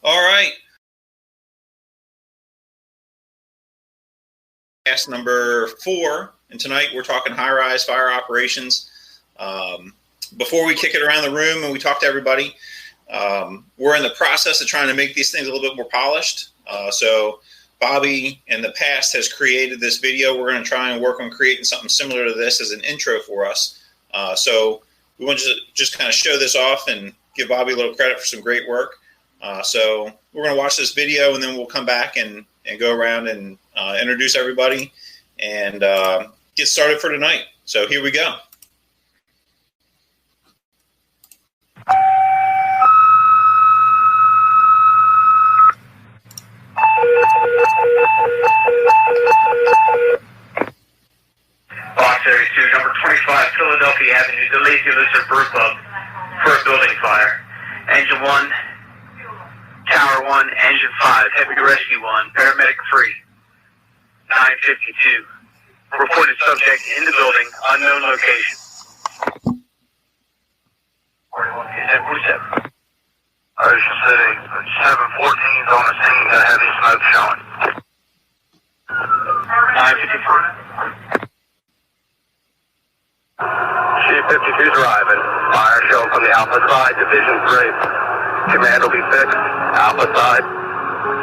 All right. Cast number 4, and tonight we're talking high-rise fire operations. Before we kick it around the room and we talk to everybody, we're in the process of trying to make these things a little bit more polished. So Bobby in the past has created this video. We're going to try and work on creating something similar to this as an intro for us. So we want to just kind of show this off and give Bobby a little credit for some great work. So we're going to watch this video and then we'll come back and go around and introduce everybody and get started for tonight. So here we go. Box Area 2, number 25, Philadelphia Avenue, the Lazy Lizard Brew Pub for a building fire. Engine 1, Tower 1, Engine 5, Heavy Rescue 1, Paramedic 3, 952. Reported subject in the building, unknown location. 1047. Ocean City, 714's on the scene, got heavy smoke showing. 953. Chief 52's arriving. Fire shown from the Alpha side, Division 3. Command will be fixed. Alpha side.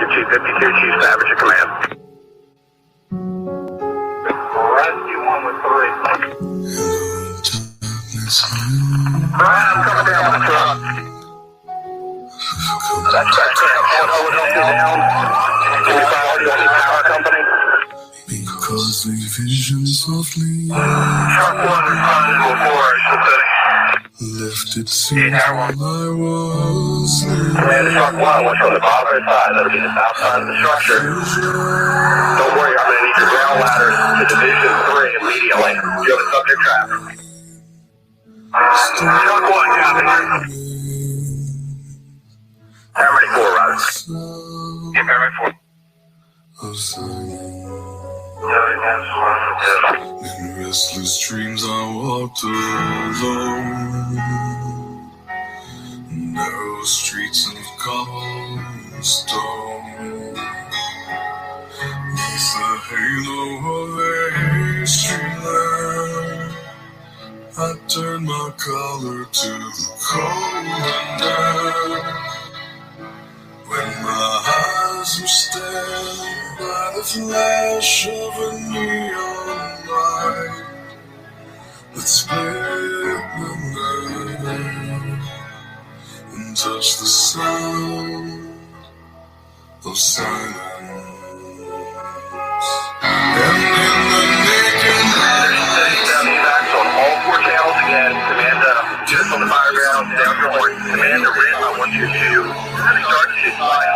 Give Chief 52, Chief Savage a command. Rescue 1 with 3. Alright, I'm coming down with the truck. That's correct. I'll help you down. Can we priority on the power company? Because they vision softly Truck 1 responded to a 4, left it seen while I was Command Truck 1, what's on the bottom side? That'll be the south side of the structure. Don't worry, I'm going to need your ground ladders to Division 3 immediately. You have a subject traffic. Truck 1, copy. Paramedic 4, Roger. Yeah, Paramedic 4. of silence. In restless dreams I walked alone, narrow streets of cobblestone, with the halo of a street lamp. I turned my collar to the cold and damp. When my eyes were stabbed by the flash of a neon light that split the night and touched the sound of silence. And in the naked light, on all 4 channels again. Command units on the fire ground, down your horn. Command Rim, I want you to start to shoot fire.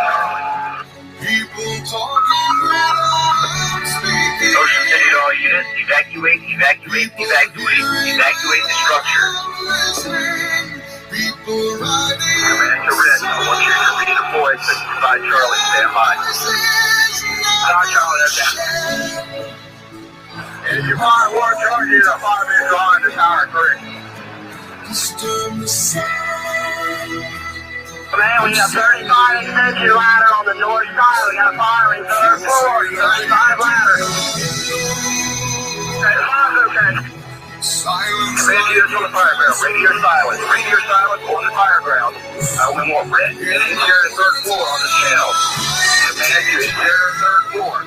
people talking when I'm speaking. Ocean City to all units, evacuate the structure. People riding. Command to Rim, I want you to redeploy 65 Charlie, stand by. Charlie, that's down. If you fire 1 charges, a 5-minute drive to Tower 3. Disturb the sound. Man, we got 35 extension ladder on the north side. We got a fire in 3rd floor. 35 ladder. Okay. Silence. Command units on the fire ground. Radio silence. Radio silence on the fire ground. We want red and interior to 3rd floor on the channel. Command you interior 3rd floor.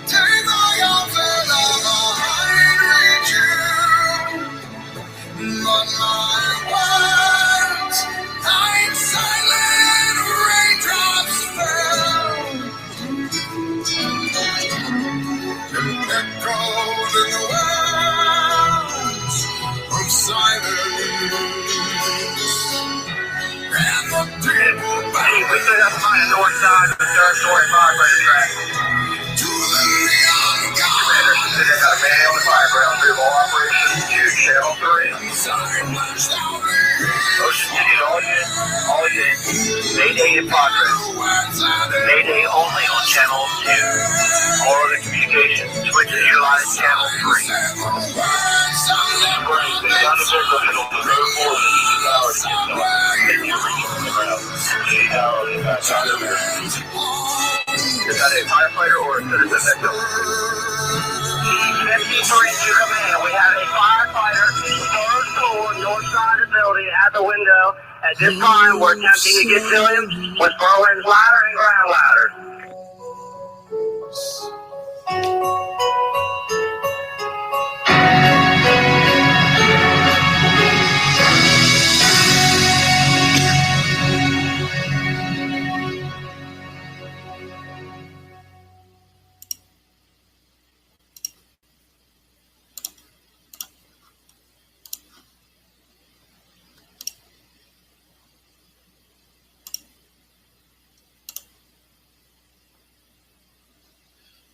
Take my arms and I'm behind you. But my words like silent raindrops fell and echoed in the wells of silence. And the people Hey, we set up on the north side of the 3rd story fire track. to the neon Commander, sit in a man on the fire ground. Move all operations to channel 3. Ocean City to all units. Mayday in progress. Mayday only on channel 2. All other communications switch to utilize channel 3. Great. The sound of vehicle on the road 4 with easy power to get started. Is that a firefighter or a citizen victim? Chief 53 to command. We have a firefighter, third floor, north side of the building, at the window. At this time, we're attempting to get to him with Berlin's ladder and ground ladder.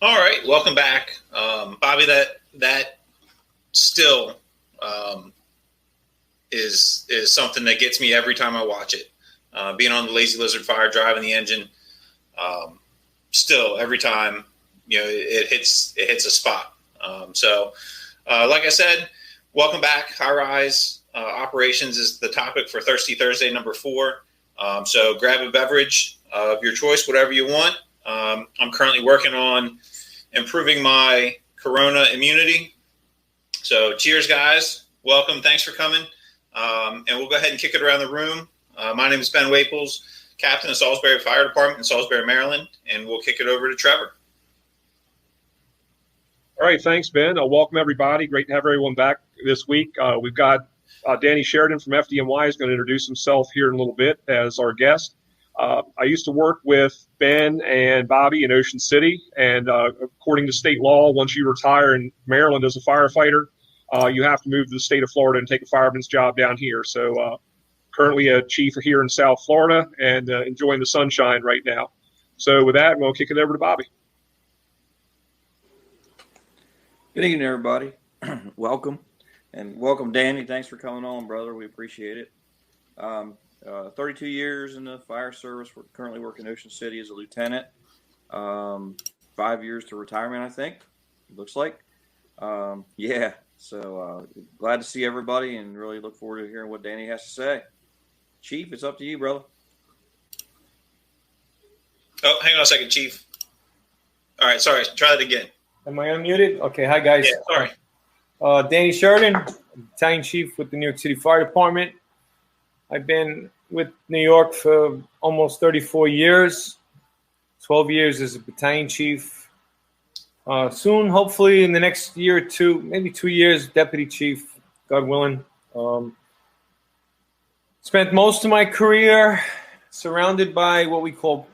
All right, welcome back, Bobby. That still is something that gets me every time I watch it. Being on the Lazy Lizard fire, driving the engine, still every time it hits a spot. So, like I said, welcome back. High rise operations is the topic for Thirsty Thursday number 4. So grab a beverage of your choice, whatever you want. I'm currently working on improving my Corona immunity. So cheers, guys. Welcome. Thanks for coming. And we'll go ahead and kick it around the room. My name is Ben Waples, captain of Salisbury Fire Department in Salisbury, Maryland, and we'll kick it over to Trevor. All right. Thanks, Ben. Welcome, everybody. Great to have everyone back this week. We've got Danny Sheridan from FDNY is going to introduce himself here in a little bit as our guest. I used to work with Ben and Bobby in Ocean City, and according to state law, once you retire in Maryland as a firefighter, you have to move to the state of Florida and take a fireman's job down here. So currently a chief here in South Florida and enjoying the sunshine right now. So with that, we'll kick it over to Bobby. Good evening, everybody. Welcome. And welcome, Danny. Thanks for coming on, brother. We appreciate it. 32 years in the fire service. We're currently working in Ocean City as a lieutenant. 5 years to retirement, I think. It looks like. Yeah. So glad to see everybody and really look forward to hearing what Danny has to say. Chief, it's up to you, brother. Oh, hang on a second, Chief. All right. Sorry. Try that again. Am I unmuted? Okay. Hi, guys. Yeah, sorry. Danny Sheridan, Battalion Chief with the New York City Fire Department. I've been with New York for almost 34 years, 12 years as a battalion chief. Soon, hopefully in the next year or two, maybe 2 years, deputy chief, God willing. Spent most of my career surrounded by what we call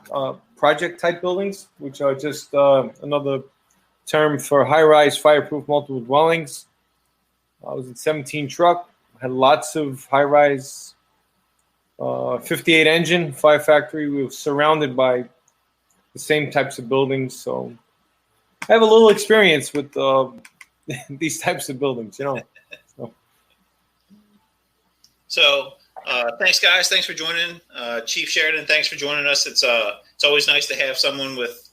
project-type buildings, which are just another term for high-rise, fireproof, multiple dwellings. I was in 17 truck, had lots of high-rise 58 engine fire factory. We were surrounded by the same types of buildings, so I have a little experience with these types of buildings, So, thanks, guys. Thanks for joining, Chief Sheridan. Thanks for joining us. It's always nice to have someone with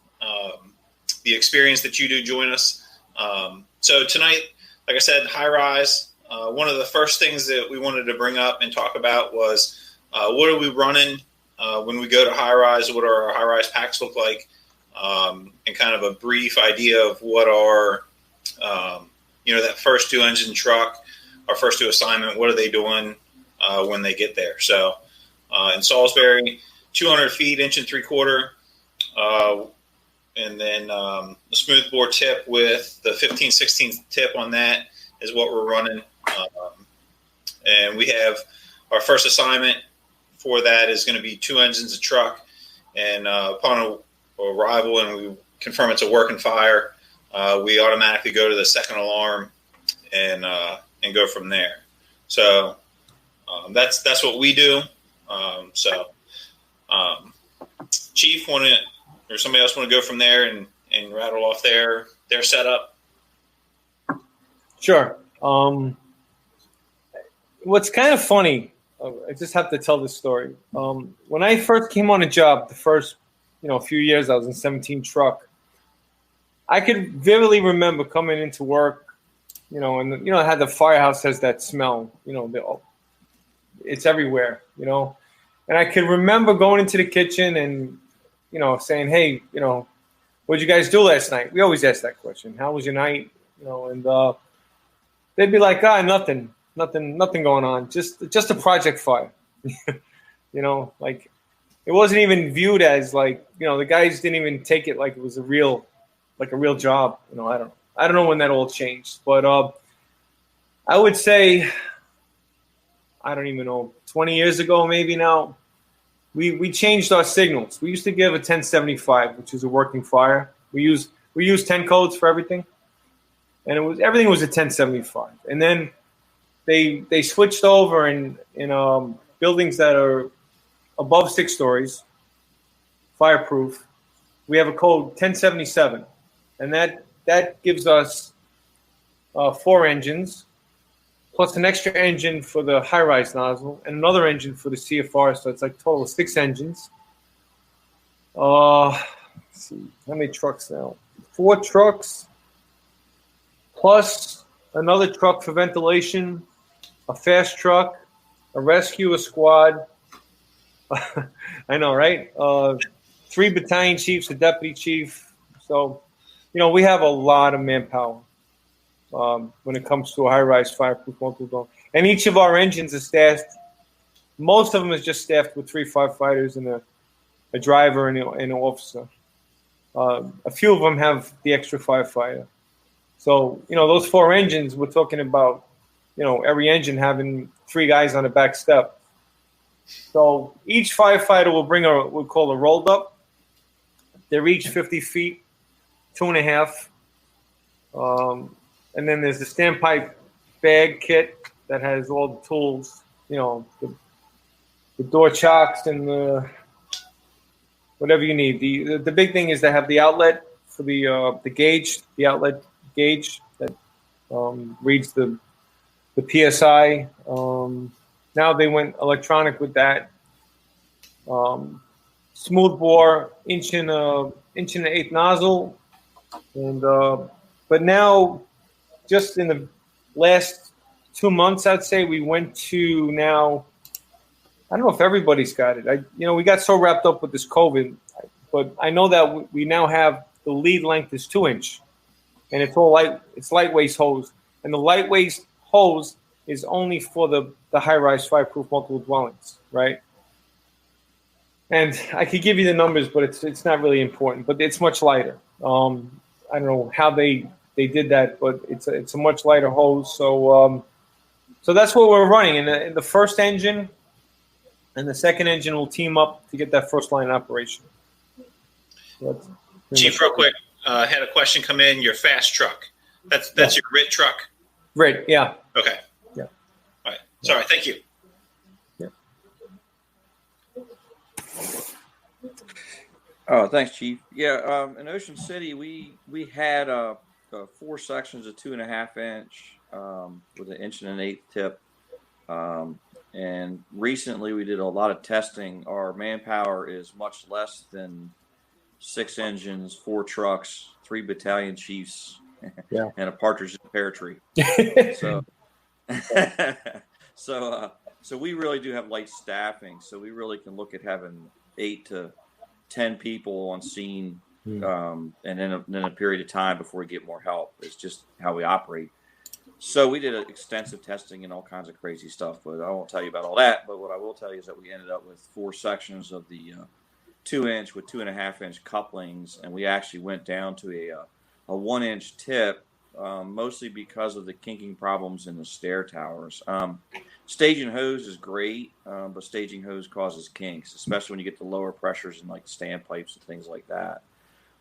the experience that you do join us. So tonight, like I said, high rise. One of the first things that we wanted to bring up and talk about was what are we running when we go to high rise? What are our high rise packs look like? And kind of a brief idea of what our, that first 2 engine truck, our first 2 assignment, what are they doing when they get there? So in Salisbury, 200 feet, 1 3/4, and then the smooth bore tip with the 15/16 tip on that is what we're running. And we have our first assignment for that is going to be 2 engines, a truck, and upon arrival and we confirm it's a working fire, we automatically go to the second alarm and go from there. So that's what we do. Chief, or somebody else want to go from there and rattle off their setup? Sure. What's kind of funny, I just have to tell this story. When I first came on a job, the first few years I was in 17 truck, I could vividly remember coming into work, and how the firehouse has that smell, it's everywhere, and And I can remember going into the kitchen and, saying, hey, what'd you guys do last night? We always ask that question. How was your night? And they'd be like, nothing going on. Just a project fire. Like it wasn't even viewed as like, the guys didn't even take it like it was a real job. I don't know when that all changed, but I would say, I don't even know, 20 years ago, maybe now, we changed our signals. We used to give a 1075, which is a working fire. We use 10 codes for everything, and everything was a 1075. And then they switched over in buildings that are above 6 stories, fireproof. We have a code 1077, and that gives us 4 engines, plus an extra engine for the high-rise nozzle, and another engine for the CFR, so it's like a total of 6 engines. Let's see, how many trucks now? 4 trucks, plus another truck for ventilation, a fast truck, a rescue, a squad. I know, right? 3 battalion chiefs, a deputy chief. So, we have a lot of manpower when it comes to a high-rise fireproof multiple dwelling. And each of our engines is staffed. Most of them is just staffed with 3 firefighters and a driver and an officer. A few of them have the extra firefighter. So, those 4 engines, we're talking about, every engine having 3 guys on the back step. So each firefighter will bring we'll call a rolled up. They're each 50 feet, 2.5. And then there's the standpipe bag kit that has all the tools, the door chocks and the whatever you need. The big thing is they have the outlet for the gauge, the outlet gauge that reads the PSI. Now they went electronic with that. Smooth bore, inch and an eighth nozzle, and but now, just in the last 2 months, I'd say we went to now. I don't know if everybody's got it. We got so wrapped up with this COVID, but I know that we now have the lead length is 2 inch, and it's all lightweight hose, and the lightweight hose is only for the high-rise fireproof multiple dwellings, right? And I could give you the numbers, but it's not really important. But it's much lighter. I don't know how they did that, but it's a much lighter hose. So that's what we're running. And the first engine and the second engine will team up to get that first line operation. So Chief, real quick, had a question come in. Your fast truck. That's your RIT truck. RIT, yeah. Okay. Yeah. All right. Sorry. Thank you. Yeah. Oh, thanks, Chief. Yeah, in Ocean City, we had 4 sections of 2.5 inch with an 1.125 tip. And recently, we did a lot of testing. Our manpower is much less than 6 engines, 4 trucks, 3 battalion chiefs, yeah, and a partridge in a pear tree. So we really do have light staffing. So we really can look at having 8 to 10 people on scene, and then a period of time before we get more help. It's just how we operate. So we did extensive testing and all kinds of crazy stuff, but I won't tell you about all that. But what I will tell you is that we ended up with 4 sections of the 2 inch with 2.5 inch couplings, and we actually went down to a 1 inch tip, mostly because of the kinking problems in the stair towers. Staging hose is great, but staging hose causes kinks, especially when you get the lower pressures and like standpipes and things like that.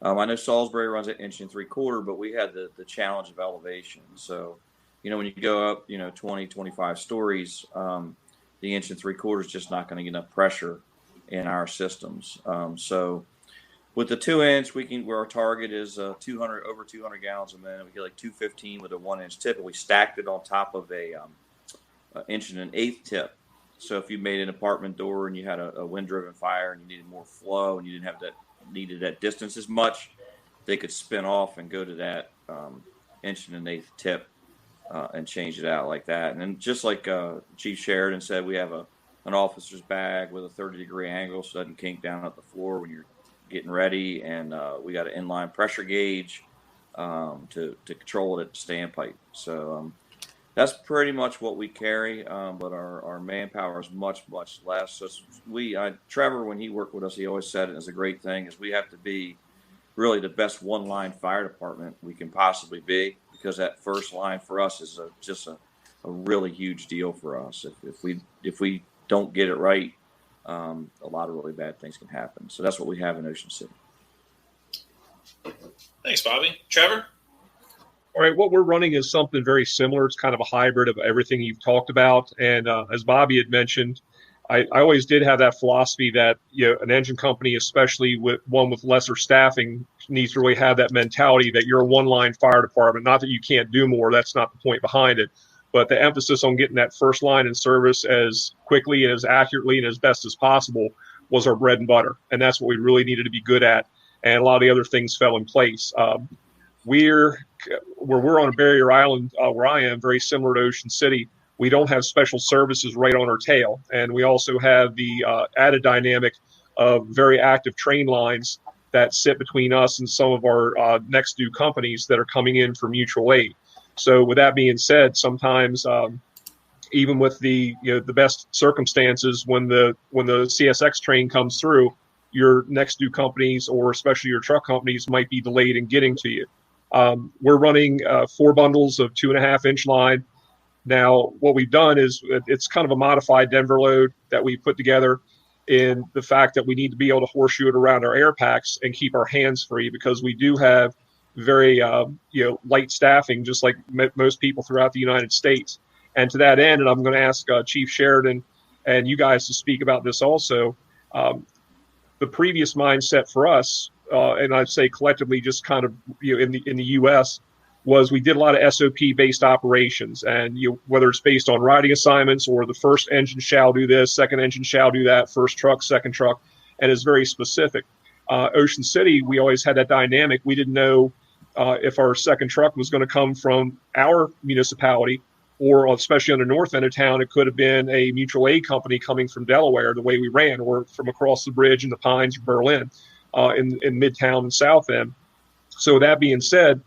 I know Salisbury runs an 1 3/4, but we had the challenge of elevation. So, when you go up, 20, 25 stories, the 1 3/4 is just not going to get enough pressure in our systems. So with the 2 inch, where our target is over 200 gallons a minute, we get like 215 with a 1 inch tip, and we stacked it on top of a 1.125 tip. So if you made an apartment door and you had a wind-driven fire and you needed more flow and you didn't have needed that distance as much, they could spin off and go to that 1.125 tip and change it out like that. And then just like Chief Sheridan said, we have an officer's bag with a 30-degree angle so it doesn't kink down at the floor when you're getting ready. And we got an inline pressure gauge to control it at the standpipe. So that's pretty much what we carry, but our manpower is much, much less. So Trevor, when he worked with us, he always said it as a great thing is we have to be really the best one-line fire department we can possibly be, because that first line for us is just a really huge deal for us. If we don't get it right, a lot of really bad things can happen. So that's what we have in Ocean City. Thanks, Bobby. Trevor? All right, what we're running is something very similar. It's kind of a hybrid of everything you've talked about. And as Bobby had mentioned, I always did have that philosophy that an engine company, especially with one with lesser staffing, needs to really have that mentality that you're a one-line fire department. Not that you can't do more. That's not the point behind it. But the emphasis on getting that first line in service as quickly and as accurately and as best as possible was our bread and butter. And that's what we really needed to be good at. And a lot of the other things fell in place. We're on a barrier island where I am, very similar to Ocean City. We don't have special services right on our tail. And we also have the added dynamic of very active train lines that sit between us and some of our next due companies that are coming in for mutual aid. So with that being said, sometimes even with the best circumstances, when the CSX train comes through, your next due companies or especially your truck companies might be delayed in getting to you. We're running 4 bundles of 2.5-inch line. Now, what we've done is it's kind of a modified Denver load that we put together in the fact that we need to be able to horseshoe it around our air packs and keep our hands free, because we do have very light staffing, just like most people throughout the United States. And to that end, and I'm going to ask Chief Sheridan and you guys to speak about this also, the previous mindset for us, and I'd say collectively just kind of in the U.S., was we did a lot of SOP-based operations, and whether it's based on riding assignments or the first engine shall do this, second engine shall do that, first truck, second truck, and it's very specific. Ocean City, we always had that dynamic. We didn't know if our second truck was going to come from our municipality, or especially on the north end of town, it could have been a mutual aid company coming from Delaware, the way we ran, or from across the bridge in the Pines or Berlin in Midtown and South End. So that being said,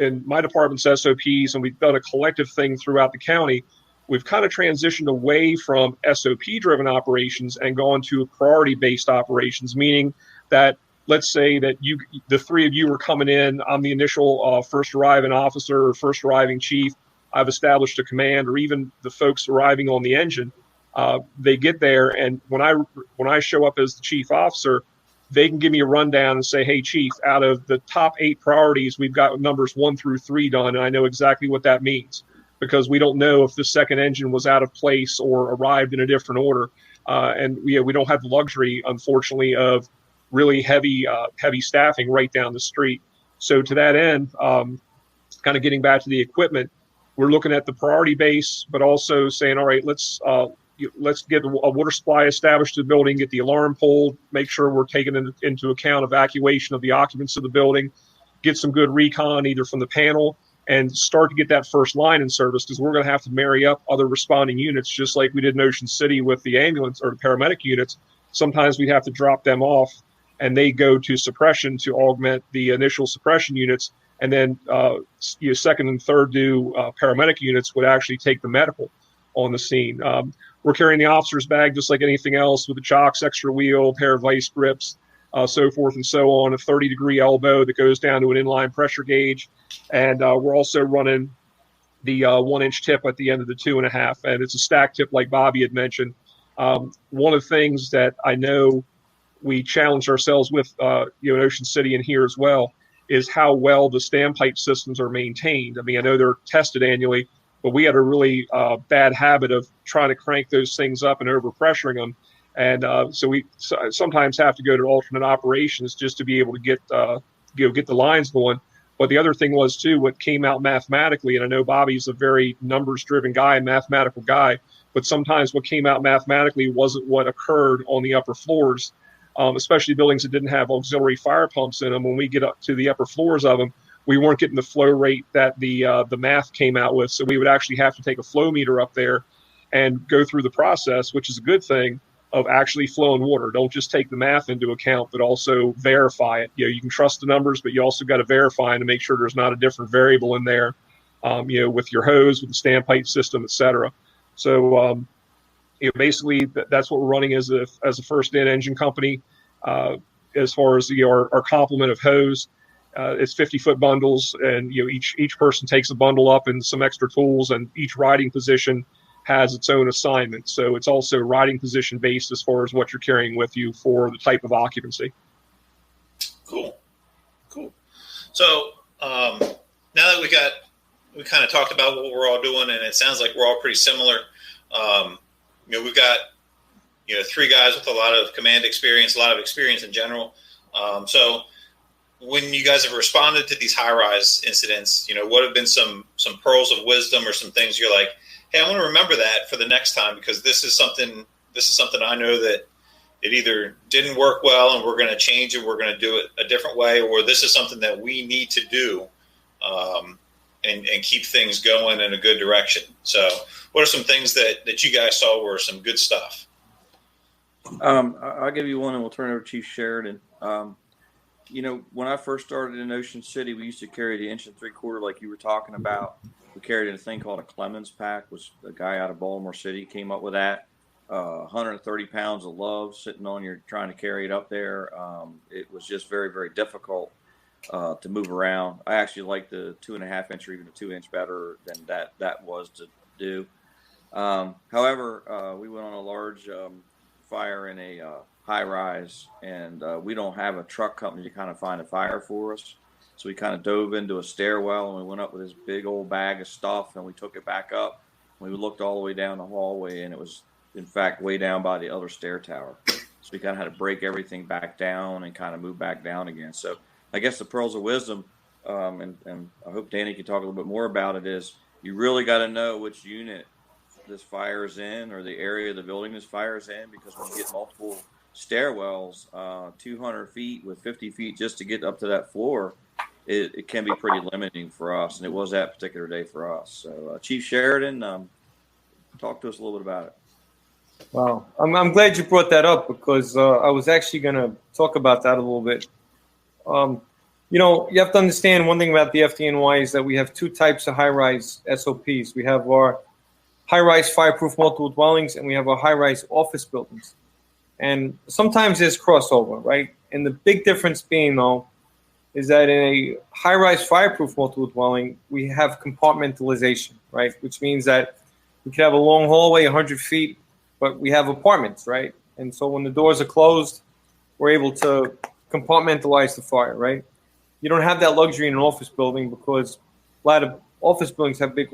in my department's SOPs, and we've done a collective thing throughout the county, we've kind of transitioned away from SOP-driven operations and gone to priority-based operations, meaning that let's say that the 3 of you are coming in. I'm the initial first arriving officer or first arriving chief. I've established a command, or even the folks arriving on the engine. They get there, and when I show up as the chief officer, they can give me a rundown and say, hey, Chief, out of the top 8 priorities, we've got numbers 1 through 3 done. And I know exactly what that means, because we don't know if the second engine was out of place or arrived in a different order. And we don't have the luxury, unfortunately, of really heavy staffing right down the street. So to that end, kind of getting back to the equipment, we're looking at the priority base, but also saying, all right, let's get a water supply established to the building, get the alarm pulled, make sure we're taking into account evacuation of the occupants of the building, get some good recon either from the panel, and start to get that first line in service, because we're going to have to marry up other responding units, just like we did in Ocean City with the ambulance or the paramedic units. Sometimes we have to drop them off, and they go to suppression to augment the initial suppression units, and then second and third due paramedic units would actually take the medical on the scene. We're carrying the officer's bag just like anything else, with the chocks, extra wheel, pair of vice grips, so forth and so on, a 30-degree elbow that goes down to an inline pressure gauge. And we're also running the 1-inch tip at the end of the 2.5, and it's a stack tip like Bobby had mentioned. One of the things that I know we challenged ourselves with in Ocean City and here as well is how well the standpipe systems are maintained. I mean, I know they're tested annually, but we had a really bad habit of trying to crank those things up and overpressuring them. And so we sometimes have to go to alternate operations just to be able to get the lines going. But the other thing was, too, what came out mathematically, and I know Bobby's a very numbers-driven guy, mathematical guy, but sometimes what came out mathematically wasn't what occurred on the upper floors, especially buildings that didn't have auxiliary fire pumps in them. When we get up to the upper floors of them, we weren't getting the flow rate that the math came out with. So we would actually have to take a flow meter up there and go through the process, which is a good thing, of actually flowing water. Don't just take the math into account, but also verify it. You can trust the numbers, but you also got to verify to make sure there's not a different variable in there, with your hose, with the standpipe system, et cetera. So, basically that's what we're running as a first in engine company. As far as our complement of hose, it's 50-foot bundles, and each person takes a bundle up and some extra tools, and each riding position has its own assignment. So it's also riding position based as far as what you're carrying with you for the type of occupancy. Cool. So now that we kind of talked about what we're all doing, and it sounds like we're all pretty similar. We've got 3 guys with a lot of command experience, a lot of experience in general. So when you guys have responded to these high-rise incidents, what have been some pearls of wisdom or some things you're like, hey, I want to remember that for the next time, because this is something I know that it either didn't work well and we're going to change it, we're going to do it a different way, or this is something that we need to do and keep things going in a good direction. So what are some things that you guys saw were some good stuff? I'll give you one, and we'll turn it over to Chief Sheridan. When I first started in Ocean City, we used to carry the 1 3/4 like you were talking about. We carried a thing called a Clemens pack, which a guy out of Baltimore City came up with that. 130 pounds of love sitting on your trying to carry it up there. It was just very, very difficult to move around. I actually like the 2.5 inch or even a 2 inch better than that was to do. However, we went on a large fire in a high rise, and we don't have a truck company to kind of find a fire for us. So we kind of dove into a stairwell, and we went up with this big old bag of stuff, and we took it back up. We looked all the way down the hallway, and it was, in fact, way down by the other stair tower. So we kind of had to break everything back down and kind of move back down again. So I guess the pearls of wisdom, and I hope Danny can talk a little bit more about it, is you really got to know which unit this fire is in, or the area of the building this fire is in, because when you get multiple stairwells, 200 feet with 50 feet just to get up to that floor, it can be pretty limiting for us, and it was that particular day for us. So, Chief Sheridan, talk to us a little bit about it. Wow, I'm glad you brought that up, because I was actually going to talk about that a little bit. You have to understand one thing about the FDNY is that we have 2 types of high-rise SOPs. We have our high-rise fireproof multiple dwellings, and we have our high-rise office buildings. And sometimes there's crossover, right? And the big difference being, though, is that in a high-rise fireproof multiple dwelling, we have compartmentalization, right? Which means that we could have a long hallway, 100 feet, but we have apartments, right? And so when the doors are closed, we're able to compartmentalize the fire, right? You don't have that luxury in an office building, because a lot of office buildings have big,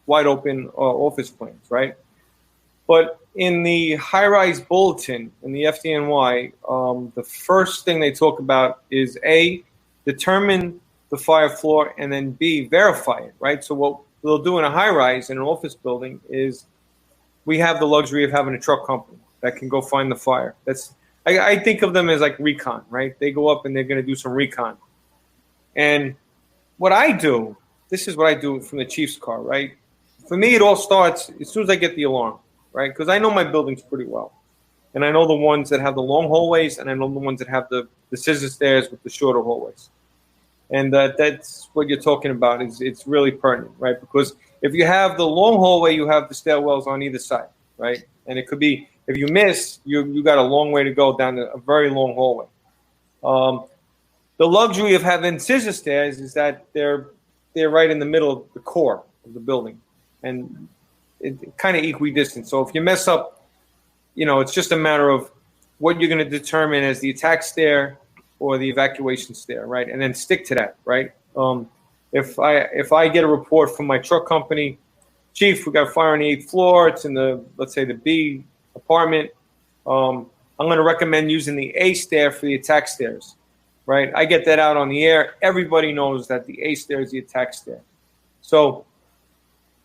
wide open office planes, right? But in the high-rise bulletin in the FDNY, the first thing they talk about is A, determine the fire floor, and then B, verify it, right? So what we'll do in a high-rise in an office building is we have the luxury of having a truck company that can go find the fire. I think of them as like recon, right? They go up and they're going to do some recon. And what I do, this is what I do from the chief's car, right? For me, it all starts as soon as I get the alarm, right? Because I know my buildings pretty well. And I know the ones that have the long hallways, and I know the ones that have the scissor stairs with the shorter hallways. And that's what you're talking about. It's really pertinent, right? Because if you have the long hallway, you have the stairwells on either side, right? And it could be, if you miss, you got a long way to go down a very long hallway. The luxury of having scissor stairs is that they're right in the middle of the core of the building, and it kind of equidistant. So if you mess up, it's just a matter of what you're going to determine as the attack stair or the evacuation stair, right? And then stick to that, right? If I get a report from my truck company, Chief, we got a fire on the 8th floor. It's in let's say the B apartment. I'm going to recommend using the A stair for the attack stairs, right? I get that out on the air. Everybody knows that the A stair is the attack stair. So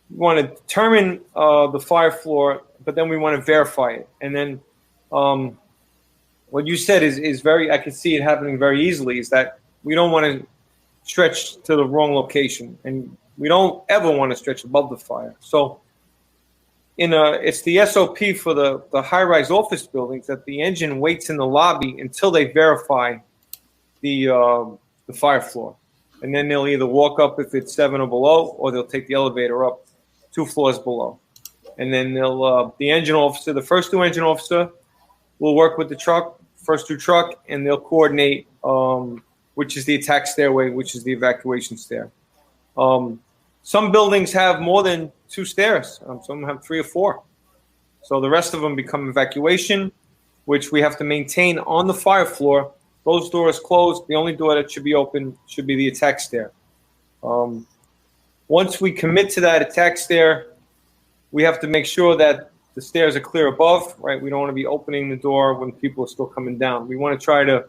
we want to determine the fire floor, but then we want to verify it. And then what you said is very, I can see it happening very easily, is that we don't want to stretch to the wrong location, and we don't ever want to stretch above the fire. So it's the SOP for the high-rise office buildings that the engine waits in the lobby until they verify the fire floor, and then they'll either walk up if it's 7 or below, or they'll take the elevator up 2 floors below, and then they'll the engine officer, the first 2 engine officer, will work with the first 2 truck, and they'll coordinate which is the attack stairway, which is the evacuation stair. Some buildings have more than 2 stairs. Some have 3 or 4. So the rest of them become evacuation, which we have to maintain on the fire floor. Those doors closed. The only door that should be open should be the attack stair. Once we commit to that attack stair, we have to make sure that the stairs are clear above, right? We don't want to be opening the door when people are still coming down. We want to try to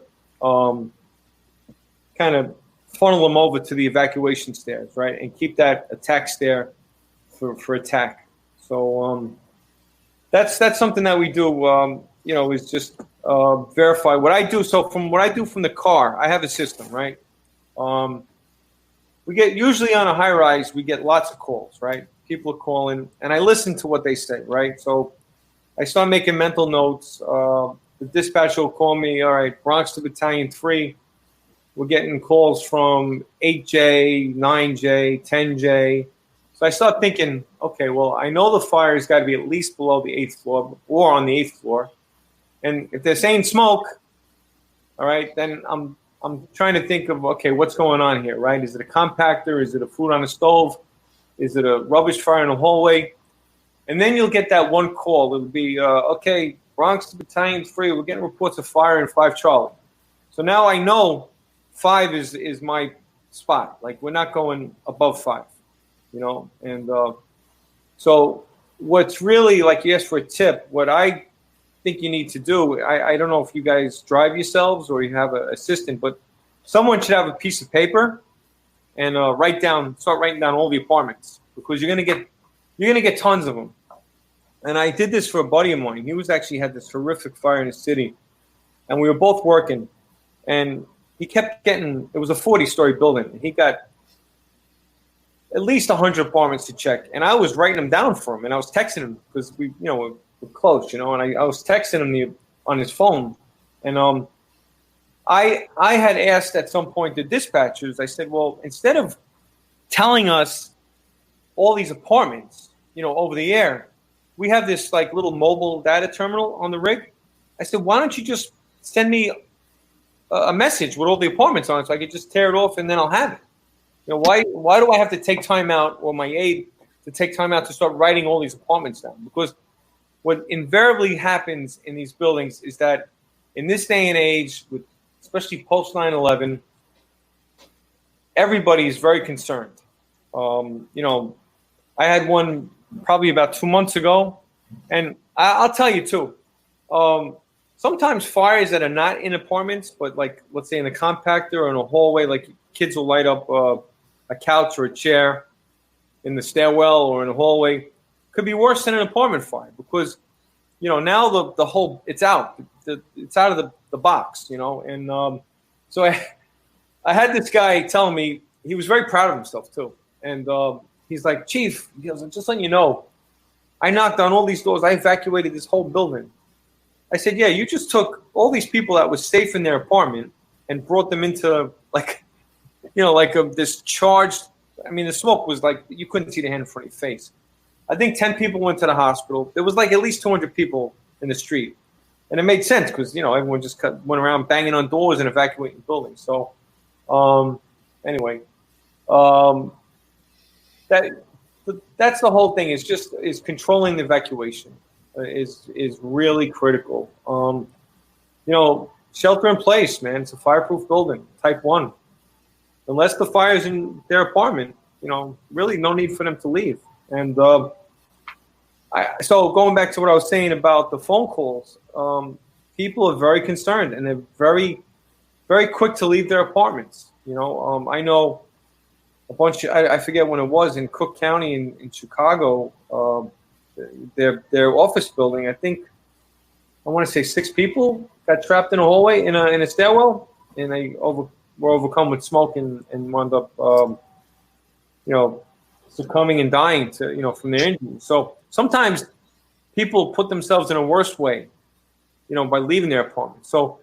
kind of funnel them over to the evacuation stairs, right? And keep that attack stair for attack. So that's something that we do, is just verify what I do. So from what I do from the car, I have a system, right? We get, usually on a high rise, we get lots of calls, right? People are calling, and I listen to what they say, right? So I start making mental notes. The dispatcher will call me, all right, Bronx to Battalion 3. We're getting calls from 8J, 9J, 10J. So I start thinking, okay, well, I know the fire's got to be at least below the 8th floor or on the 8th floor. And if they're saying smoke, all right, then I'm trying to think of, okay, what's going on here, right? Is it a compactor? Is it a food on the stove? Is it a rubbish fire in the hallway? And then you'll get that one call. It'll be, okay, Bronx to Battalion 3, we're getting reports of fire in 5 Charlie. So now I know 5 is my spot. Like, we're not going above 5, And so what's really, like, you asked for a tip, what I think you need to do, I don't know if you guys drive yourselves or you have an assistant, but someone should have a piece of paper and start writing down all the apartments, because you're gonna get tons of them. And I did this for a buddy of mine. He actually had this horrific fire in his city, and we were both working, and he kept getting. It was a 40-story building. He got at least 100 apartments to check, and I was writing them down for him, and I was texting him because we're close, and I was texting him on his phone, and I had asked at some point the dispatchers, I said, well, instead of telling us all these apartments, over the air, we have this like little mobile data terminal on the rig. I said, why don't you just send me a message with all the apartments on it so I could just tear it off and then I'll have it. Why do I have to take time out, or my aide to take time out to start writing all these apartments down? Because what invariably happens in these buildings is that in this day and age, especially post 9/11, everybody is very concerned. I had one probably about 2 months ago, and I'll tell you too. Sometimes fires that are not in apartments, but like, let's say in a compactor or in a hallway, like kids will light up a couch or a chair in the stairwell or in a hallway, could be worse than an apartment fire, because now the whole it's out of the box, and so I had this guy telling me, he was very proud of himself too, and he's like, Chief, he goes, just letting you know, I knocked on all these doors, I evacuated this whole building. I said, yeah, you just took all these people that was safe in their apartment and brought them into this charged. I mean, the smoke was like, you couldn't see the hand in front of your face. I think 10 people went to the hospital. There was like at least 200 people in the street. And it made sense because, everyone just went around banging on doors and evacuating buildings. So anyway, that's the whole thing, is controlling the evacuation is really critical. Shelter in place, man. It's a fireproof building, type 1. Unless the fire's in their apartment, really no need for them to leave. And so going back to what I was saying about the phone calls, people are very concerned, and they're very, very quick to leave their apartments. I know a bunch. I forget when it was in Cook County in Chicago. Their office building. I think I want to say 6 people got trapped in a hallway in a stairwell, and they were overcome with smoke and wound up, succumbing and dying to, from their injuries. So sometimes people put themselves in a worse way, by leaving their apartment. So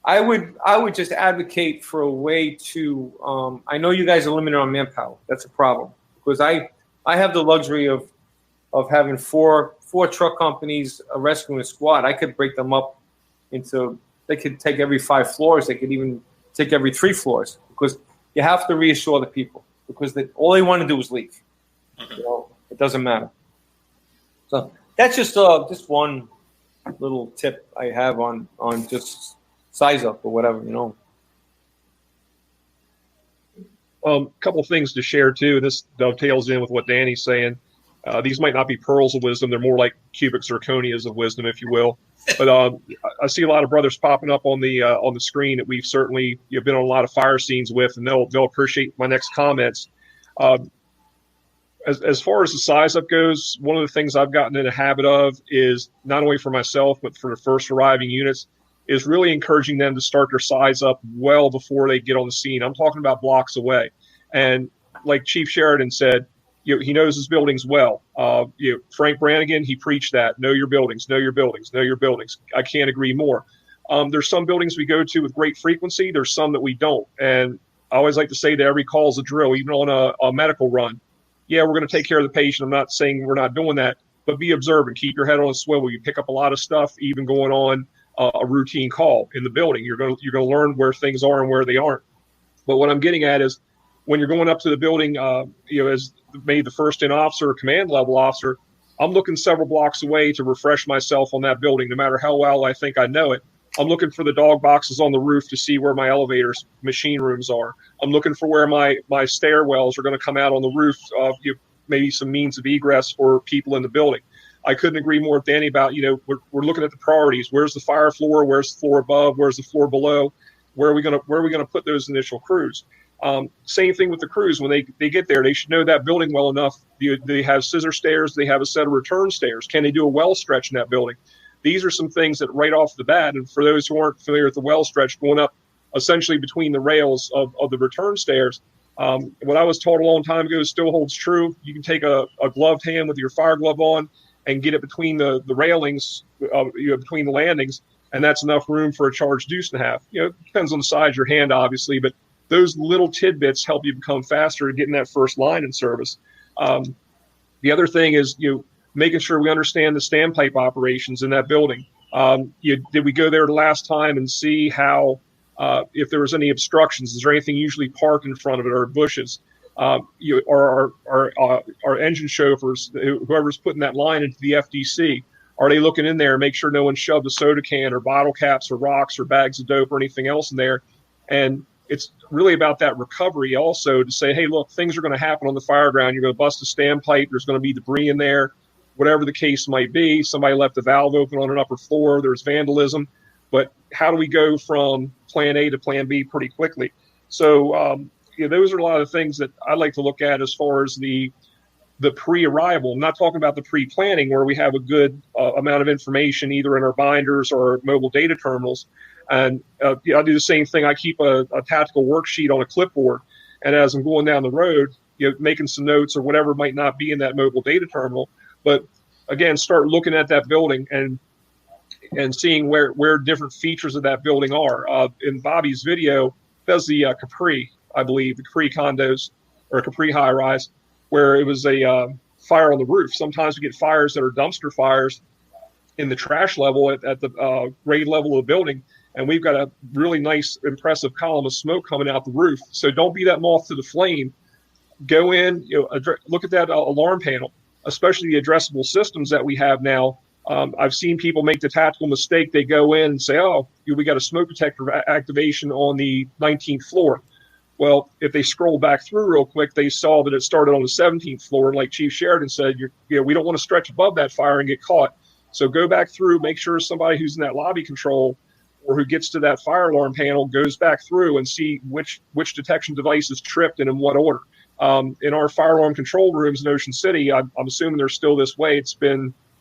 I would just advocate for a way to, I know you guys are limited on manpower. That's a problem because I have the luxury of having four truck companies, a rescue and a squad. I could break them up into, they could take every 5 floors. They could even take every 3 floors because you have to reassure the people because all they want to do is leave. It doesn't matter. So that's just one little tip I have on just size up or whatever, Couple things to share too. This dovetails in with what Danny's saying. These might not be pearls of wisdom; they're more like cubic zirconias of wisdom, if you will. But I see a lot of brothers popping up on the screen that we've certainly been on a lot of fire scenes with, and they'll appreciate my next comments. As far as the size up goes, one of the things I've gotten in a habit of is not only for myself but for the first arriving units is really encouraging them to start their size up well before they get on the scene. I'm talking about blocks away, and like Chief Sheridan said. He knows his buildings well. Frank Brannigan, he preached that. Know your buildings, know your buildings, know your buildings. I can't agree more. There's some buildings we go to with great frequency. There's some that we don't. And I always like to say that every call is a drill, even on a medical run. Yeah, we're going to take care of the patient. I'm not saying we're not doing that, but be observant. Keep your head on a swivel. You pick up a lot of stuff, even going on a routine call in the building. You're going to learn where things are and where they aren't. But what I'm getting at is when you're going up to the building, as maybe the first in officer or command level officer, I'm looking several blocks away to refresh myself on that building, no matter how well I think I know it. I'm looking for the dog boxes on the roof to see where my elevators, machine rooms are. I'm looking for where my stairwells are going to come out on the roof, maybe some means of egress for people in the building. I couldn't agree more with Danny about, we're looking at the priorities. Where's the fire floor? Where's the floor above? Where's the floor below? Where are we going to put those initial crews? Same thing with the crews. When they get there, they should know that building well enough. They have scissor stairs. They have a set of return stairs. Can they do a well stretch in that building? These are some things that right off the bat, and for those who aren't familiar with the well stretch, going up essentially between the rails of the return stairs, what I was taught a long time ago still holds true. You can take a gloved hand with your fire glove on and get it between the railings, between the landings, and that's enough room for a charged deuce and a half. It depends on the size of your hand, obviously, but those little tidbits help you become faster at getting that first line in service. The other thing is making sure we understand the standpipe operations in that building. Did we go there the last time and see how, if there was any obstructions? Is there anything usually parked in front of it or bushes? Our engine chauffeurs, whoever's putting that line into the FDC, are they looking in there and make sure no one shoved a soda can or bottle caps or rocks or bags of dope or anything else in there? And it's really about that recovery also to say, hey, look, things are going to happen on the fire ground. You're going to bust a standpipe. There's going to be debris in there, whatever the case might be. Somebody left the valve open on an upper floor. There's vandalism. But how do we go from plan A to plan B pretty quickly? So those are a lot of things that I like to look at as far as the pre-arrival. I'm not talking about the pre-planning where we have a good amount of information either in our binders or mobile data terminals. And I do the same thing. I keep a tactical worksheet on a clipboard. And as I'm going down the road, making some notes or whatever might not be in that mobile data terminal. But again, start looking at that building and seeing where different features of that building are. In Bobby's video, that's the Capri, I believe, the Capri condos or Capri high rise, where it was a fire on the roof. Sometimes we get fires that are dumpster fires in the trash level at the grade level of the building. And we've got a really nice, impressive column of smoke coming out the roof. So don't be that moth to the flame. Go in, look at that alarm panel, especially the addressable systems that we have now. I've seen people make the tactical mistake. They go in and say, oh, we got a smoke detector activation on the 19th floor. Well, if they scroll back through real quick, they saw that it started on the 17th floor. And like Chief Sheridan said, we don't want to stretch above that fire and get caught. So go back through, make sure somebody who's in that lobby control or who gets to that fire alarm panel goes back through and see which detection device is tripped and in what order. In our fire alarm control rooms in Ocean City, I'm assuming they're still this way. It's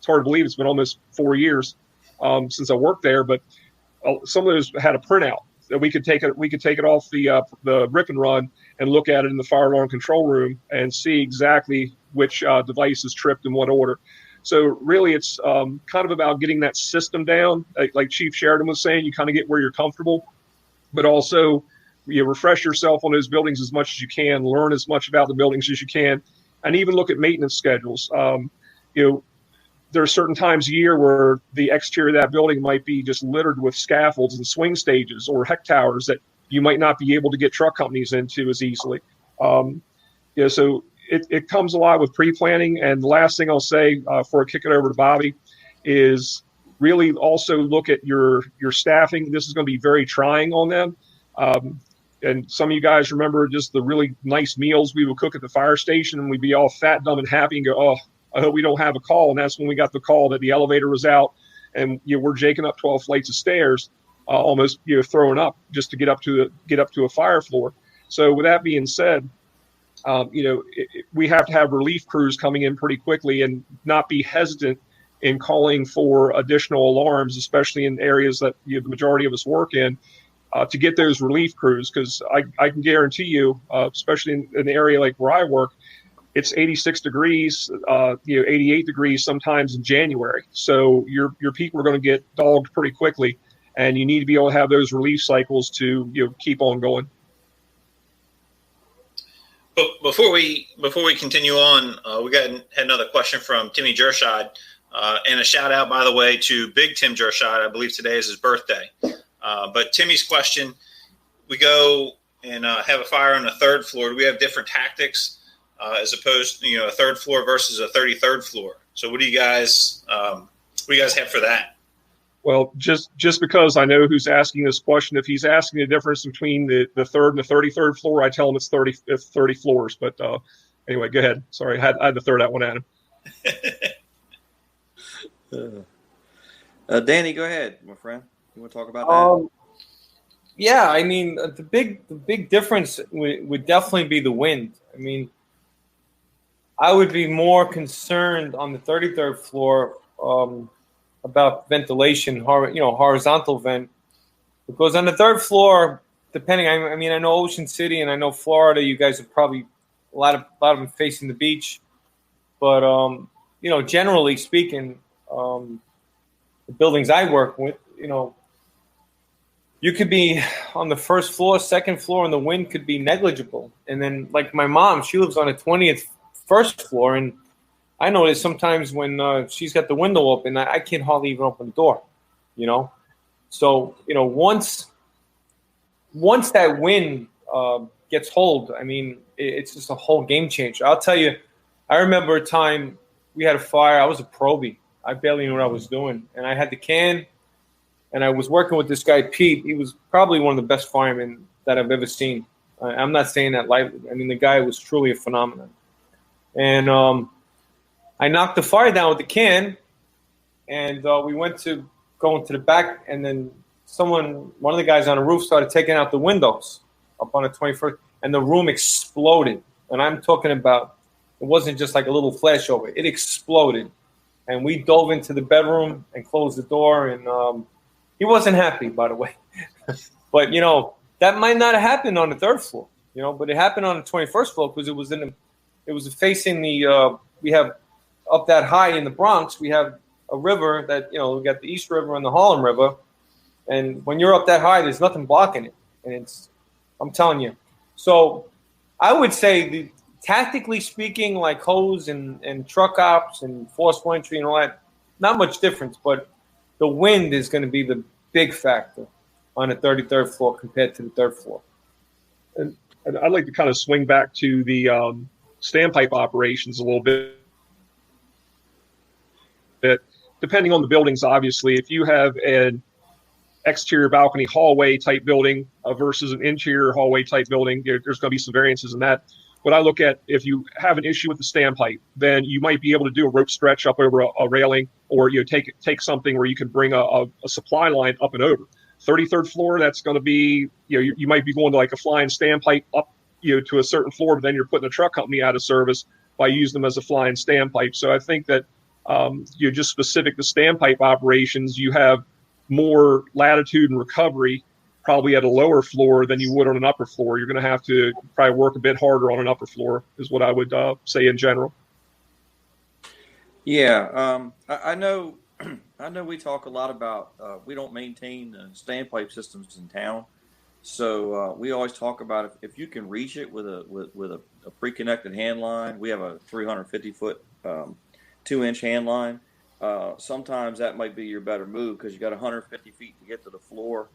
hard to believe it's been almost 4 years since I worked there, but some of those had a printout. we could take it off the rip and run and look at it in the fire alarm control room and see exactly which device is tripped in what order. So really, it's kind of about getting that system down. Like Chief Sheridan was saying, you kind of get where you're comfortable, but also you refresh yourself on those buildings as much as you can, learn as much about the buildings as you can, and even look at maintenance schedules. There are certain times a year where the exterior of that building might be just littered with scaffolds and swing stages or heck towers that you might not be able to get truck companies into as easily. So it comes a lot with pre-planning. And the last thing I'll say before I kick it over to Bobby is really also look at your staffing. This is going to be very trying on them. And some of you guys remember just the really nice meals we would cook at the fire station, and we'd be all fat, dumb, and happy and go, oh, I hope we don't have a call. And that's when we got the call that the elevator was out and we're jaking up 12 flights of stairs, almost throwing up just to get up to a fire floor. So with that being said, we have to have relief crews coming in pretty quickly and not be hesitant in calling for additional alarms, especially in areas that the majority of us work in, to get those relief crews. Because I can guarantee you, especially in an area like where I work, it's 86 degrees, 88 degrees sometimes in January. So your people are going to get dogged pretty quickly, and you need to be able to have those relief cycles to keep on going. But before we continue on, we had another question from Timmy Jershad, and a shout out, by the way, to Big Tim Jershad. I believe today is his birthday. But Timmy's question: we go and have a fire on the third floor. Do we have different tactics as opposed to a third floor versus a 33rd floor? So what do you guys have for that? Well, just because I know who's asking this question, if he's asking the difference between the third and the 33rd floor, I tell him it's 30 floors. But anyway, go ahead. Sorry, I had to throw that one at him. Danny, go ahead, my friend. You want to talk about that? Yeah, I mean, the big difference would definitely be the wind. I mean, I would be more concerned on the 33rd floor about ventilation, horizontal vent, because on the third floor, depending, I mean, I know Ocean City and I know Florida, you guys are probably a lot of them facing the beach, but generally speaking, the buildings I work with, you could be on the first floor, second floor, and the wind could be negligible. And then, like my mom, she lives on the 20th first floor, and I notice sometimes when she's got the window open, I can't hardly even open the door, So, once that wind gets hold, I mean, it's just a whole game changer. I'll tell you, I remember a time we had a fire. I was a probie. I barely knew what I was doing. And I had the can, and I was working with this guy, Pete. He was probably one of the best firemen that I've ever seen. I'm not saying that lightly. I mean, the guy was truly a phenomenon. And I knocked the fire down with the can, and we went to go into the back, and then one of the guys on the roof started taking out the windows up on the 21st, and the room exploded. And I'm talking about, it wasn't just like a little flashover. It exploded. And we dove into the bedroom and closed the door, and he wasn't happy, by the way. But, that might not have happened on the third floor, but it happened on the 21st floor because it was facing we have up that high in the Bronx, we have a river that, we got the East River and the Harlem River. And when you're up that high, there's nothing blocking it. And I'm telling you. So I would say tactically speaking, like hose and truck ops and forceful entry and all that, not much difference, but the wind is going to be the big factor on the 33rd floor compared to the third floor. And I'd like to kind of swing back to the standpipe operations a little bit. Depending on the buildings, obviously, if you have an exterior balcony hallway type building versus an interior hallway type building, there's going to be some variances in that. What I look at, if you have an issue with the standpipe, then you might be able to do a rope stretch up over a railing, or take something where you can bring a supply line up and over. 33rd floor, that's going to be, you might be going to like a flying standpipe up, to a certain floor, but then you're putting a truck company out of service by using them as a flying standpipe. So I think that just specific to standpipe operations, you have more latitude and recovery probably at a lower floor than you would on an upper floor. You're going to have to probably work a bit harder on an upper floor, is what I would say in general. Yeah, I know. I know we talk a lot about we don't maintain standpipe systems in town, so we always talk about if you can reach it with a pre-connected hand line. We have a 350-foot 2-inch hand line. Sometimes that might be your better move because you got 150 feet to get to the floor.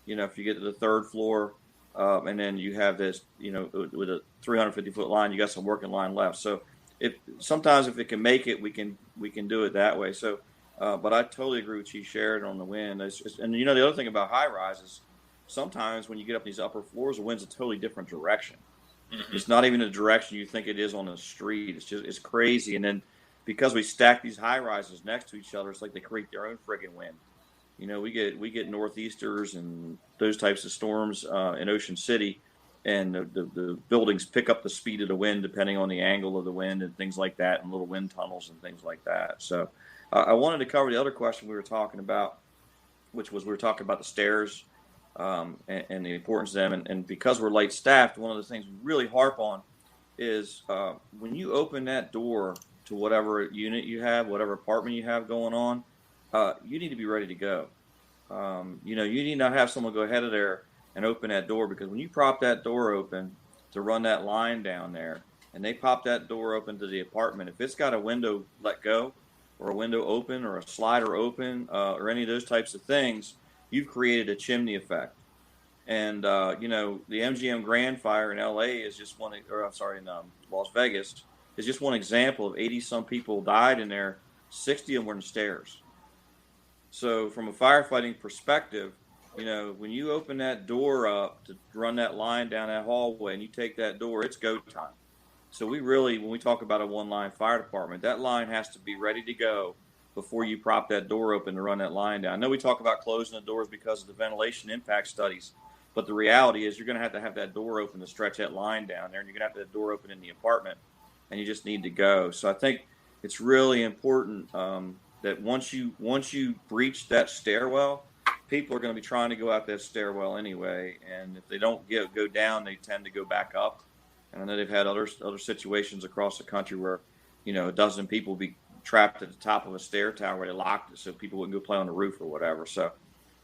If you get to the third floor, and then you have this, with a 350-foot line, you got some working line left. So sometimes if it can make it, we can do it that way. So. But I totally agree with Chief Sheridan on the wind. And the other thing about high rise is sometimes when you get up these upper floors, the wind's a totally different direction. Mm-hmm. It's not even the direction you think it is on the street. It's crazy. And then because we stack these high rises next to each other, it's like they create their own friggin' wind. We get northeasters and those types of storms in Ocean City, and the buildings pick up the speed of the wind depending on the angle of the wind and things like that, and little wind tunnels and things like that. So. I wanted to cover the other question we were talking about, which was we were talking about the stairs and the importance of them. And because we're light staffed, one of the things we really harp on is when you open that door to whatever unit you have, whatever apartment you have going on, you need to be ready to go. You need not have someone go ahead of there and open that door, because when you prop that door open to run that line down there and they pop that door open to the apartment, if it's got a window let go, or a window open, or a slider open, or any of those types of things, you've created a chimney effect. And the MGM Grand Fire in LA is just one, in Las Vegas is just one example of 80-some people died in there. 60 of them were in the stairs. So from a firefighting perspective, when you open that door up to run that line down that hallway and you take that door, it's go time. So we really, when we talk about a one-line fire department, that line has to be ready to go before you prop that door open to run that line down. I know we talk about closing the doors because of the ventilation impact studies, but the reality is you're going to have that door open to stretch that line down there, and you're going to have that door open in the apartment, and you just need to go. So I think it's really important that once you breach that stairwell, people are going to be trying to go out that stairwell anyway, and if they don't go down, they tend to go back up. And I know they've had other situations across the country where, a dozen people be trapped at the top of a stair tower where they locked it so people wouldn't go play on the roof or whatever. So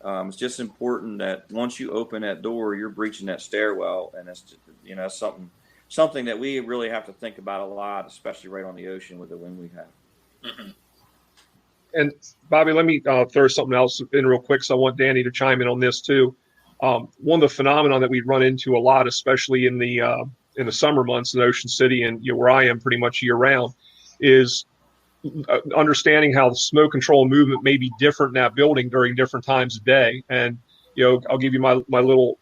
it's just important that once you open that door, you're breaching that stairwell, and that's that's something that we really have to think about a lot, especially right on the ocean with the wind we have. Mm-hmm. And Bobby, let me throw something else in real quick, so I want Danny to chime in on this too. One of the phenomena that we run into a lot, especially in the summer months in Ocean City and where I am pretty much year round, is understanding how the smoke control movement may be different in that building during different times of day. And, I'll give you my little,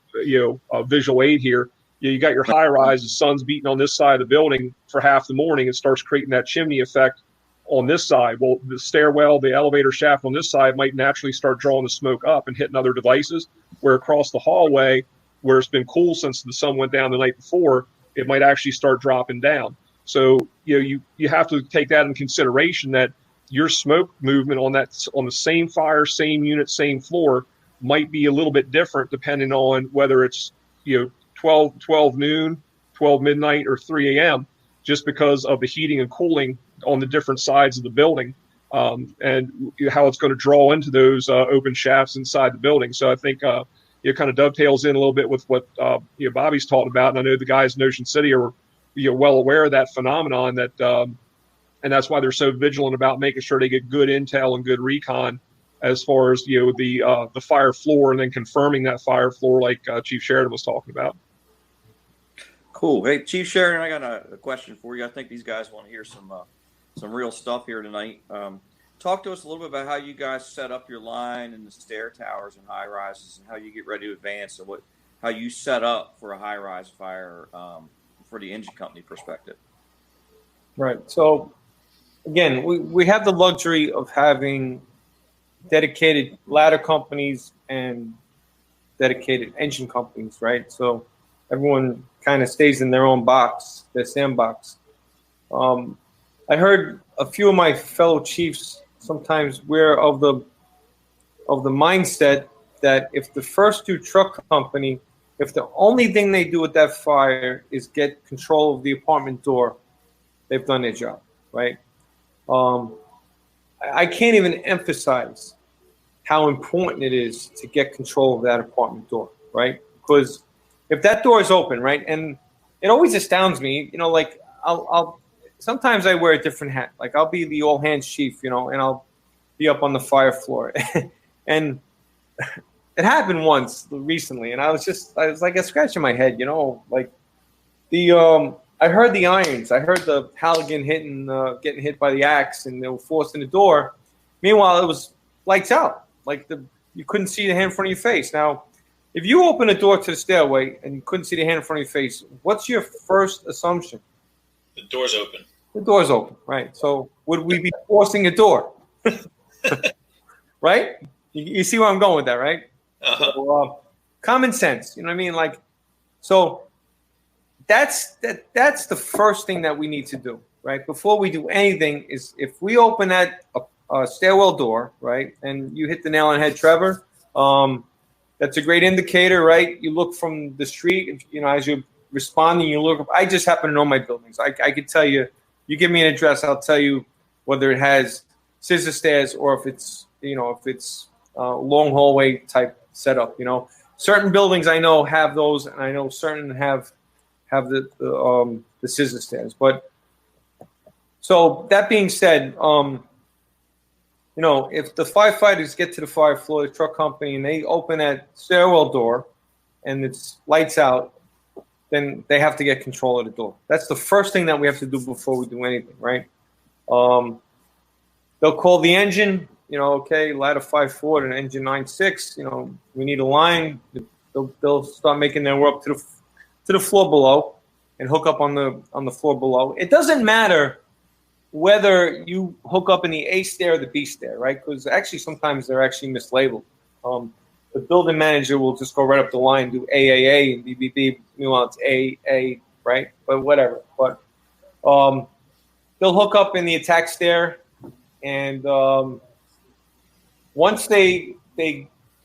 visual aid here. You got your high rise, the sun's beating on this side of the building for half the morning. It starts creating that chimney effect on this side. Well, the stairwell, the elevator shaft on this side might naturally start drawing the smoke up and hitting other devices, where across the hallway, where it's been cool since the sun went down the night before, it might actually start dropping down. So, you have to take that in consideration, that your smoke movement on the same fire, same unit, same floor might be a little bit different depending on whether it's, 12 noon, 12 midnight, or 3 a.m., just because of the heating and cooling on the different sides of the building, and how it's going to draw into those open shafts inside the building. So I think it kind of dovetails in a little bit with what Bobby's talking about, and I know the guys in Ocean City are well aware of that phenomenon, that and that's why they're so vigilant about making sure they get good intel and good recon as far as the fire floor, and then confirming that fire floor like Chief Sheridan was talking about. Cool. Hey, Chief Sheridan, I got a question for you. I think these guys want to hear some real stuff here tonight. Talk to us a little bit about how you guys set up your line in the stair towers and high rises, and how you get ready to advance, and how you set up for a high rise fire for the engine company perspective. Right. So again, we have the luxury of having dedicated ladder companies and dedicated engine companies, right? So everyone kind of stays in their own box, their sandbox. I heard a few of my fellow chiefs sometimes we're of the mindset that if the first two truck company, if the only thing they do with that fire is get control of the apartment door, they've done their job, right? I can't even emphasize how important it is to get control of that apartment door, right? Because if that door is open, right, and it always astounds me, like I'll sometimes I wear a different hat. Like I'll be the all hands chief, and I'll be up on the fire floor, and it happened once recently, and I was like scratching my head, like I heard the irons, I heard the Halligan getting hit by the axe, and they were forcing the door. Meanwhile, it was lights out, like you couldn't see the hand in front of your face. Now, if you open a door to the stairway and you couldn't see the hand in front of your face, what's your first assumption? The door's open. The door's open, right? So would we be forcing a door? Right? You see where I'm going with that, right? Uh-huh. So, common sense, you know what I mean? Like, so that's the first thing that we need to do, right? Before we do anything is if we open that stairwell door, right, and you hit the nail on the head, Trevor, that's a great indicator, right? You look from the street, as you're responding, you look up. I just happen to know my buildings. I could tell you, you give me an address, I'll tell you whether it has scissor stairs or if it's long hallway type setup. Certain buildings I know have those, and I know certain have the scissor stairs. But so that being said, if the firefighters get to the fire floor, the truck company, and they open that stairwell door and it's lights out, then they have to get control of the door. That's the first thing that we have to do before we do anything, right? They'll call the engine, okay, ladder 5-4 and engine 9-6, we need a line. They'll start making their way up to the floor below and hook up on the floor below. It doesn't matter whether you hook up in the A stair or the B stair, right? Because actually sometimes they're actually mislabeled. The building manager will just go right up the line, do AAA and BBB. Meanwhile, it's AA, right? But whatever. But they'll hook up in the attack stair, and once they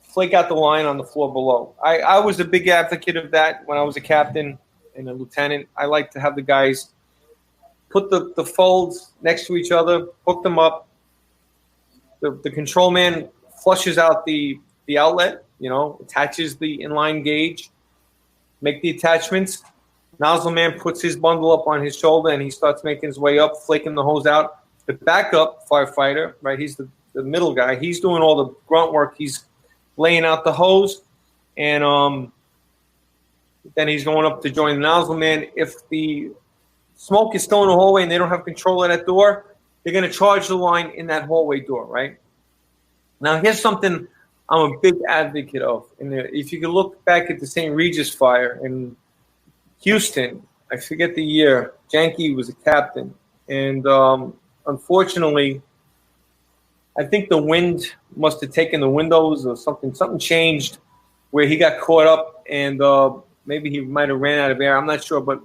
flake out the line on the floor below. I was a big advocate of that when I was a captain and a lieutenant. I like to have the guys put the folds next to each other, hook them up. The control man flushes out the outlet, attaches the inline gauge, make the attachments. Nozzle man puts his bundle up on his shoulder and he starts making his way up, flaking the hose out. The backup firefighter, right, he's the middle guy. He's doing all the grunt work. He's laying out the hose, and then he's going up to join the nozzle man. If the smoke is still in the hallway and they don't have control of that door, they're going to charge the line in that hallway door, right? Now, here's something I'm a big advocate of. And if you can look back at the St. Regis fire in Houston, I forget the year, Janke was a captain. And unfortunately, I think the wind must have taken the windows or something. Something changed where he got caught up, and maybe he might have ran out of air. I'm not sure. But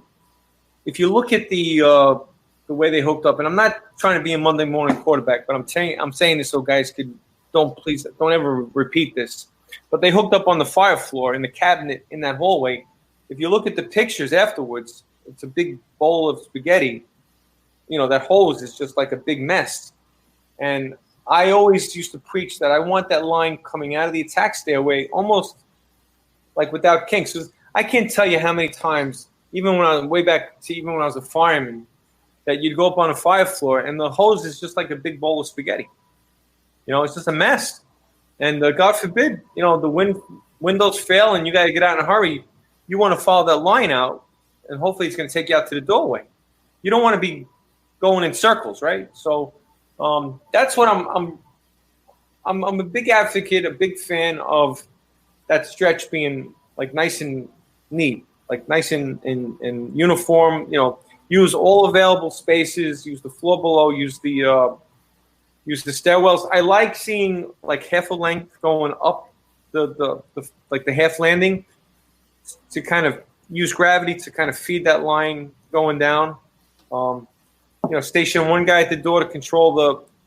if you look at the way they hooked up, and I'm not trying to be a Monday morning quarterback, but I'm saying this so guys don't ever repeat this. But they hooked up on the fire floor in the cabinet in that hallway. If you look at the pictures afterwards, it's a big bowl of spaghetti. That hose is just like a big mess. And I always used to preach that I want that line coming out of the attack stairway almost like without kinks. I can't tell you how many times, even when I was a fireman, that you'd go up on a fire floor and the hose is just like a big bowl of spaghetti. It's just a mess. And God forbid, the windows fail and you got to get out in a hurry. You want to follow that line out, and hopefully it's going to take you out to the doorway. You don't want to be going in circles, right? So that's what I'm a big advocate, a big fan of that stretch being like nice and neat, like nice and uniform. Use all available spaces, use the floor below, use the stairwells. I like seeing like half a length going up the half landing to kind of use gravity to kind of feed that line going down. Station one guy at the door to control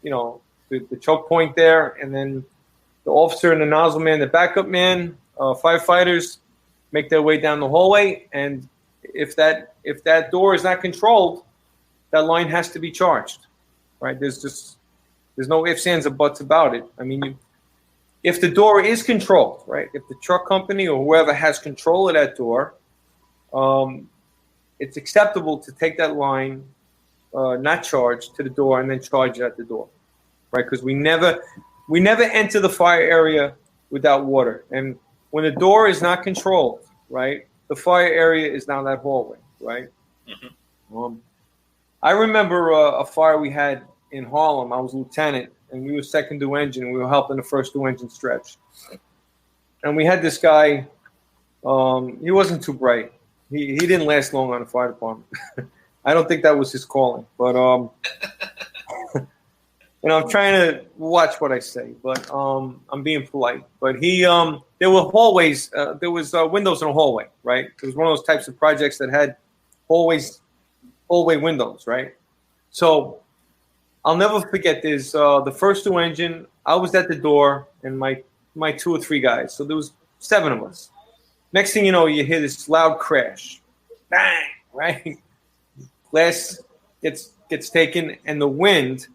the choke point there, and then the officer and the nozzle man, the backup man, firefighters make their way down the hallway, and if that door is not controlled, that line has to be charged, right? There's no ifs, ands, or buts about it. I mean, if the door is controlled, right? If the truck company or whoever has control of that door, it's acceptable to take that line, not charged, to the door and then charge it at the door, right? Because we never enter the fire area without water. And when the door is not controlled, right, the fire area is now that hallway, right? Mm-hmm. I remember a fire we had in Harlem. I was lieutenant, and we were second due engine, and we were helping the first due engine stretch. And we had this guy. He wasn't too bright. He didn't last long on the fire department. I don't think that was his calling. But I'm trying to watch what I say, but I'm being polite. But there were hallways. There was windows in a hallway, right? It was one of those types of projects that had hallway windows, right? So I'll never forget this. The first due engine, I was at the door, and my 2 or 3 guys. So there was 7 of us. Next thing you know, you hear this loud crash, bang, right? Glass gets taken, and the wind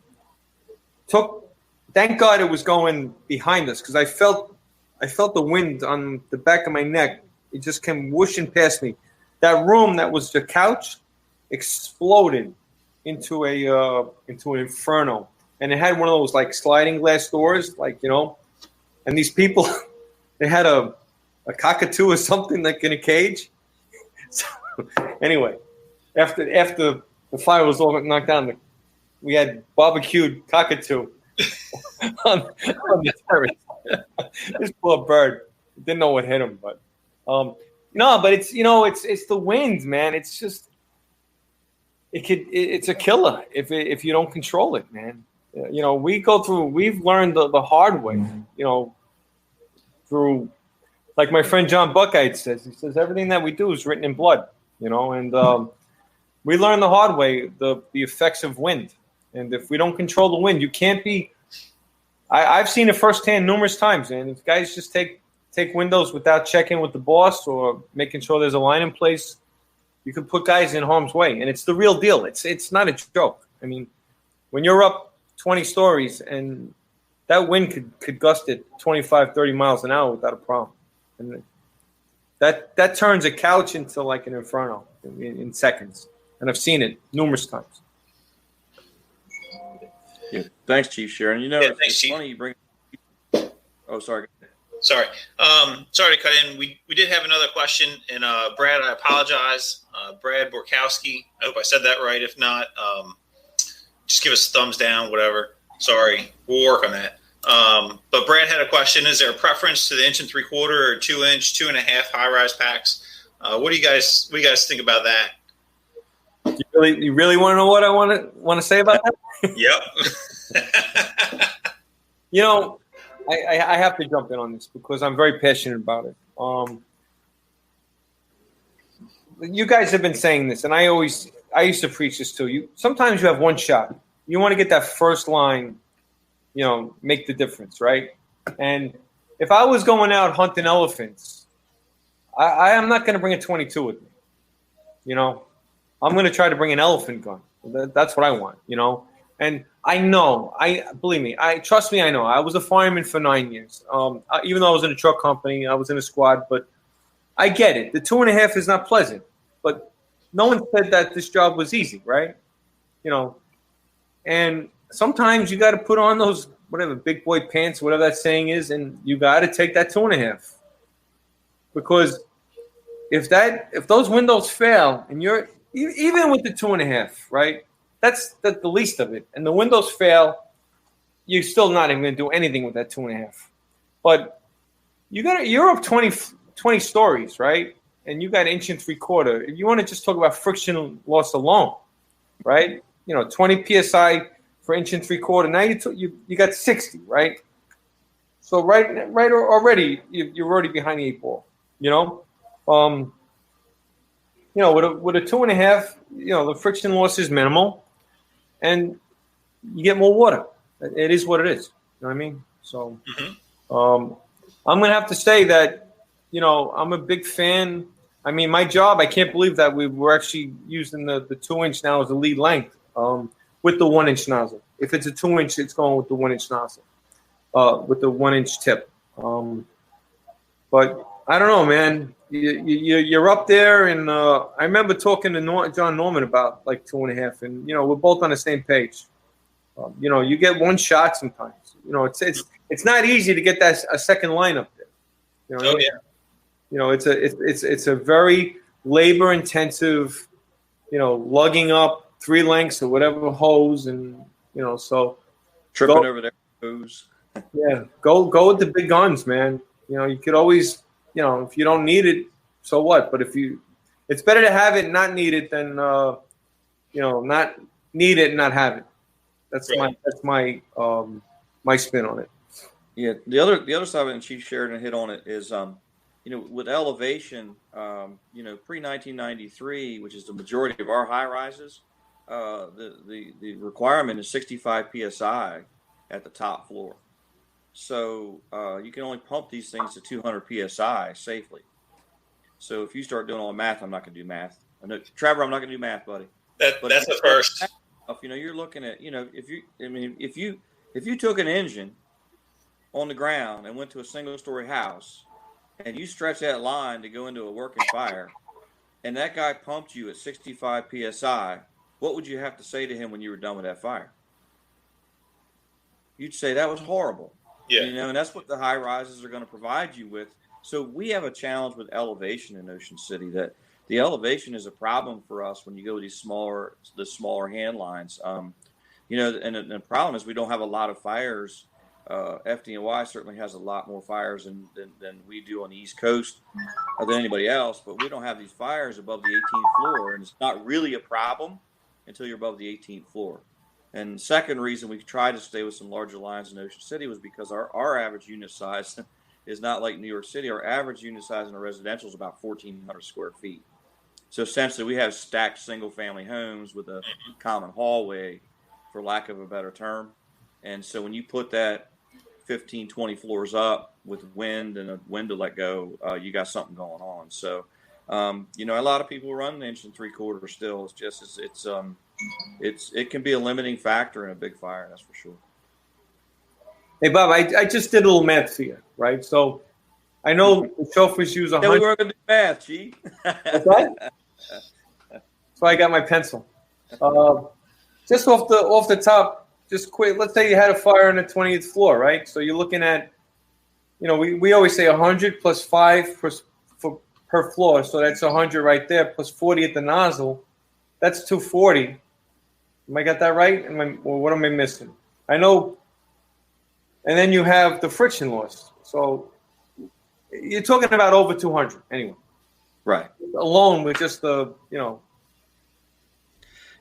took. Thank God it was going behind us, because I felt the wind on the back of my neck. It just came whooshing past me. That room that was the couch exploded into an inferno, and it had one of those like sliding glass doors, like, you know. And these people, they had a cockatoo or something like in a cage. So anyway, after the fire was all knocked down, we had barbecued cockatoo on the terrace. This poor bird didn't know what hit him, but no, but it's the wind, man. It's just it's a killer if you don't control it, man. You know, we've learned the hard way, you know, through, like my friend John Buckeye says. He says everything that we do is written in blood, you know, and we learned the hard way the effects of wind. And if we don't control the wind, you can't be. I've seen it firsthand numerous times, and if guys just take windows without checking with the boss or making sure there's a line in place, you can put guys in harm's way, and it's the real deal. It's not a joke. I mean, when you're up 20 stories and that wind could gust at 25, 30 miles an hour without a problem. And that turns a couch into like an inferno in seconds. And I've seen it numerous times. Yeah. Thanks, Chief Sheridan. You know, yeah, thanks, it's Chief. funny you bring. Oh, sorry. Sorry. Sorry to cut in. We did have another question, and Brad, I apologize. Brad Borkowski. I hope I said that right. If not, just give us a thumbs down, whatever. Sorry. We'll work on that. But Brad had a question. Is there a preference to the 1 3/4 or 2 inch, 2.5 high-rise packs? What do you guys think about that? You really want to know what I want to say about that? Yep. You know, I have to jump in on this because I'm very passionate about it. You guys have been saying this, and I used to preach this too. Sometimes you have one shot. You want to get that first line, you know, make the difference, right? And if I was going out hunting elephants, I am not going to bring a 22 with me. You know, I'm going to try to bring an elephant gun. That's what I want, you know. And I know, believe me, trust me, I know. I was a fireman for 9 years. Even though I was in a truck company, I was in a squad, but I get it. The 2.5 is not pleasant, but no one said that this job was easy, right? You know, and sometimes you got to put on those whatever big boy pants, whatever that saying is, and you got to take that 2.5, because if those windows fail and you're even with the 2.5, right? That's the least of it. And the windows fail, you're still not even going to do anything with that 2.5. But you're up 20 stories, right? And you got 1 3/4. If you want to just talk about friction loss alone, right? You know, 20 psi for 1 3/4. Now you got 60, right? So right already you're already behind the 8 ball. You know, with a 2.5, you know, the friction loss is minimal, and you get more water. It is what it is. You know what I mean? So, I'm going to have to say that, I'm a big fan. I mean, my job, I can't believe that we're actually using the 2-inch now as a lead length with the 1-inch nozzle. If it's a 2-inch, it's going with the 1-inch nozzle, with the 1-inch tip. But I don't know, man. You're up there, and I remember talking to John Norman about like 2.5, and we're both on the same page. You get one shot sometimes. It's not easy to get that a second line up there. Oh yeah. It's a very labor intensive. Lugging up 3 lengths or whatever hose, and so tripping over their hose. Yeah, go with the big guns, man. You could always, if you don't need it, so what? But it's better to have it and not need it than, not need it and not have it. That's my spin on it. Yeah, the other side of it, and Chief Sheridan hit on it, is with elevation, pre-1993, which is the majority of our high rises, the requirement is 65 psi at the top floor. So you can only pump these things to 200 psi safely. So if you start doing all the math, I'm not going to do math. Trevor, I'm not going to do math, buddy. That's the first. You're looking at, if you took an engine on the ground and went to a single-story house, and you stretch that line to go into a working fire, and that guy pumped you at 65 psi, what would you have to say to him when you were done with that fire? You'd say that was horrible. Yeah. And that's what the high rises are going to provide you with. So we have a challenge with elevation in Ocean City, that the elevation is a problem for us when you go to the smaller hand lines. And the problem is we don't have a lot of fires. FDNY certainly has a lot more fires than we do on the East Coast than anybody else, but we don't have these fires above the 18th floor, and it's not really a problem until you're above the 18th floor. And the second reason we tried to stay with some larger lines in Ocean City was because our average unit size is not like New York City. Our average unit size in a residential is about 1,400 square feet. So essentially we have stacked single-family homes with a common hallway, for lack of a better term. And so when you put that 15, 20 floors up with wind and a wind to let go, you got something going on. So, a lot of people run 1 3/4 still. It's just, it can be a limiting factor in a big fire. That's for sure. Hey, Bob, I just did a little math for you, right? So I know the chauffeurs use 100. We were going to do math, Chief. What's that? So I got my pencil. Just off the top, just quick. Let's say you had a fire on the 20th floor, right? So you're looking at, we always say 100 plus 5 per floor. So that's 100 right there, plus 40 at the nozzle. That's 240. Am I got that right? What am I missing? I know. And then you have the friction loss. So you're talking about over 200 anyway. Right. Alone with just the.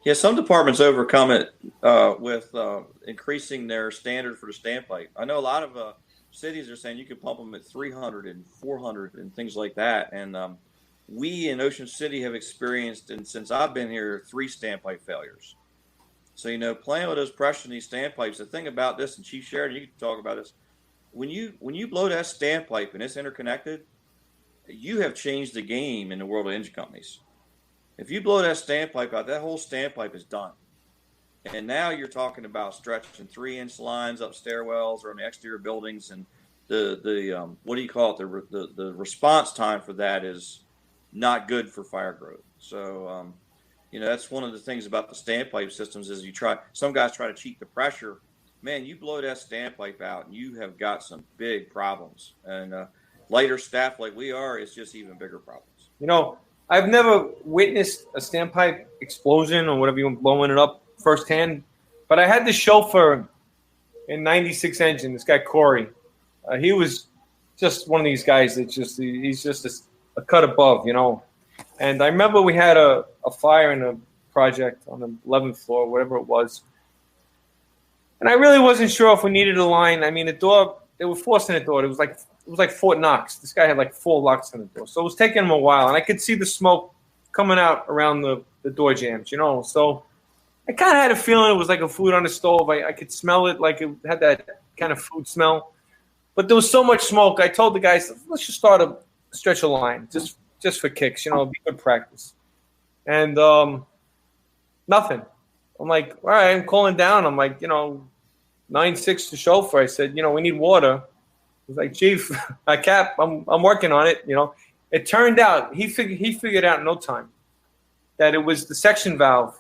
Yeah, some departments overcome it with increasing their standard for the standpipe. I know a lot of cities are saying you can pump them at 300 and 400 and things like that. And we in Ocean City have experienced, and since I've been here, 3 standpipe failures. So, playing with those pressure in these standpipes, the thing about this, and Chief Sheridan, you can talk about this, when you blow that standpipe and it's interconnected, you have changed the game in the world of engine companies. If you blow that standpipe out, that whole standpipe is done. And now you're talking about stretching 3-inch lines up stairwells or on the exterior buildings, and the what do you call it? The response time for that is not good for fire growth. So, that's one of the things about the standpipe systems is some guys try to cheat the pressure. Man, you blow that standpipe out and you have got some big problems. And lighter staff like we are, it's just even bigger problems. I've never witnessed a standpipe explosion or whatever you want, blowing it up firsthand, but I had this chauffeur in 96 engine, this guy Corey. He was just one of these guys that he's just a cut above, And I remember we had a fire in a project on the 11th floor, whatever it was. And I really wasn't sure if we needed a line. I mean, the door, they were forcing the door. It was like Fort Knox. This guy had like 4 locks on the door. So it was taking him a while. And I could see the smoke coming out around the door jams, So I kind of had a feeling it was like a food on the stove. I could smell it like it had that kind of food smell. But there was so much smoke. I told the guys, let's just start a stretcher line, just for kicks, it'd be good practice. And nothing. I'm like, all right, I'm calling down. I'm like, 9-6 to chauffeur. I said, we need water. He's like, Chief, Cap, I'm working on it. It turned out he figured out in no time that it was the section valve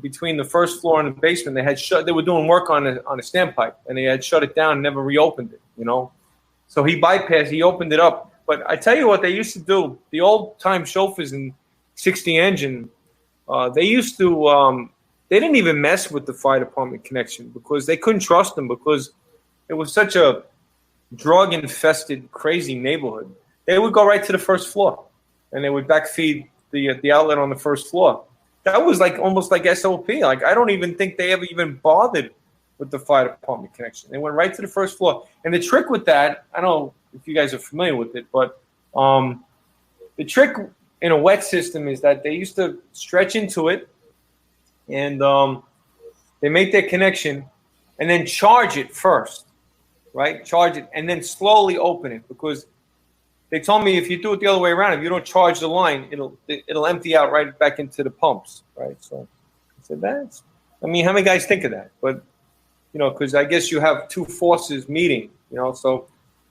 between the first floor and the basement. They were doing work on a standpipe, and they had shut it down and never reopened it. So he bypassed. He opened it up. But I tell you what, they used to do. The old time chauffeurs in 60 engine, they used to. They didn't even mess with the fire department connection because they couldn't trust them because it was such a drug-infested, crazy neighborhood. They would go right to the first floor, and they would backfeed the outlet on the first floor. That was almost like SOP. I don't even think they ever even bothered with the fire department connection. They went right to the first floor. And the trick with that, I don't know if you guys are familiar with it, but the trick in a wet system is that they used to stretch into it, and they make their connection and then charge it first, right? Charge it and then slowly open it, because they told me if you do it the other way around, if you don't charge the line, it'll empty out right back into the pumps, right? So I said, how many guys think of that? But, because I guess you have two forces meeting, so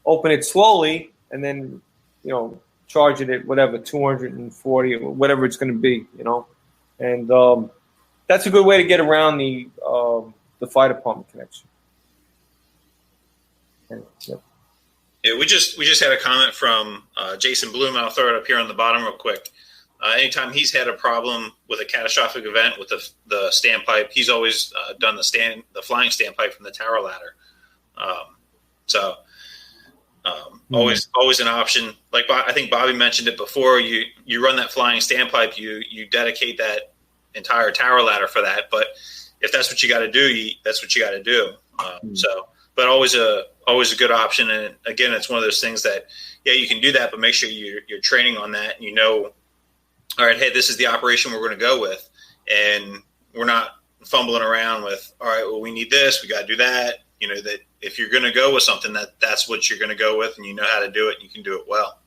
open it slowly and then, charge it at whatever, 240 or whatever it's going to be, and that's a good way to get around the fire department connection. Yep. Yeah, we just had a comment from Jason Bloom. I'll throw it up here on the bottom real quick. Anytime he's had a problem with a catastrophic event with the standpipe, he's always done the flying standpipe from the tower ladder. Always an option. Like I think Bobby mentioned it before. You run that flying standpipe. You dedicate that entire tower ladder for that. But if that's what you got to do, that's what you got to do. But always a good option. And again, it's one of those things that, yeah, you can do that, but make sure you're training on that. And all right, hey, this is the operation we're going to go with. And we're not fumbling around with, all right, well, we need this, we got to do that. That if you're going to go with something, that's what you're going to go with, and you know how to do it, and you can do it well.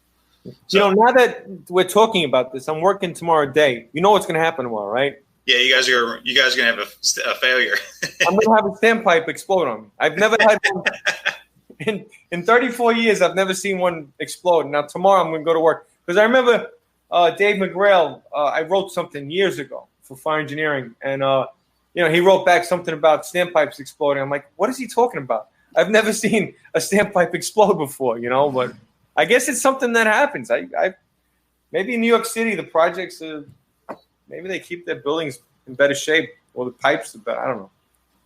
So, now that we're talking about this, I'm working tomorrow day. You know what's going to happen tomorrow, right? Yeah, you guys are going to have a failure. I'm going to have a standpipe explode on me. I've never had one. In 34 years, I've never seen one explode. Now, tomorrow I'm going to go to work. Because I remember Dave McGrail, I wrote something years ago for fire engineering. And, he wrote back something about standpipes exploding. I'm like, what is he talking about? I've never seen a standpipe explode before, but I guess it's something that happens. Maybe in New York City, the projects maybe they keep their buildings in better shape, or the pipes are better. I don't know.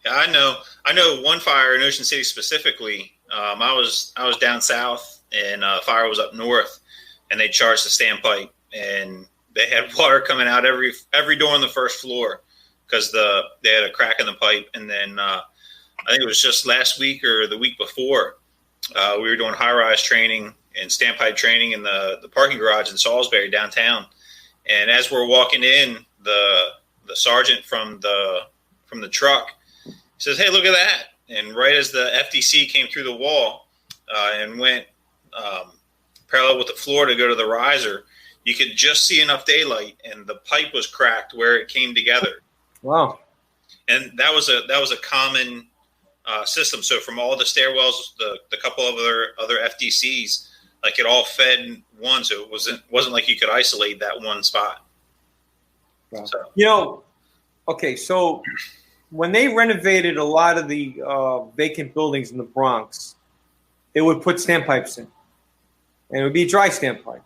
Yeah, I know one fire in Ocean City specifically. I was down south, and fire was up north, and they charged the standpipe, and they had water coming out every door on the first floor because they had a crack in the pipe. And then I think it was just last week or the week before, we were doing high-rise training and standpipe training in the parking garage in Salisbury downtown. And as we're walking in, the sergeant from the truck says, "Hey, look at that!" And right as the FDC came through the wall and went parallel with the floor to go to the riser, you could just see enough daylight, and the pipe was cracked where it came together. Wow! And that was a common system. So from all the stairwells, the couple of other FDCs, it all fed in one, so it wasn't like you could isolate that one spot. Wow. So. Okay, so when they renovated a lot of the vacant buildings in the Bronx, they would put standpipes in, and it would be a dry standpipe,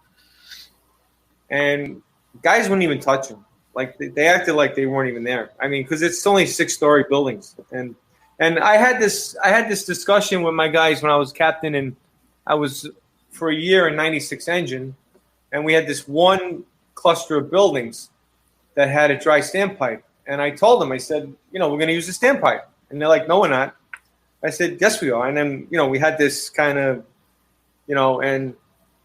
and guys wouldn't even touch them. They acted like they weren't even there. I mean, because it's only 6-story buildings, and I had this discussion with my guys when I was captain, and I was for a year in 96 engine, and we had this one cluster of buildings that had a dry standpipe. And I told them, I said, we're going to use the standpipe. And they're like, no, we're not. I said, yes, we are. And then, we had this kind of, and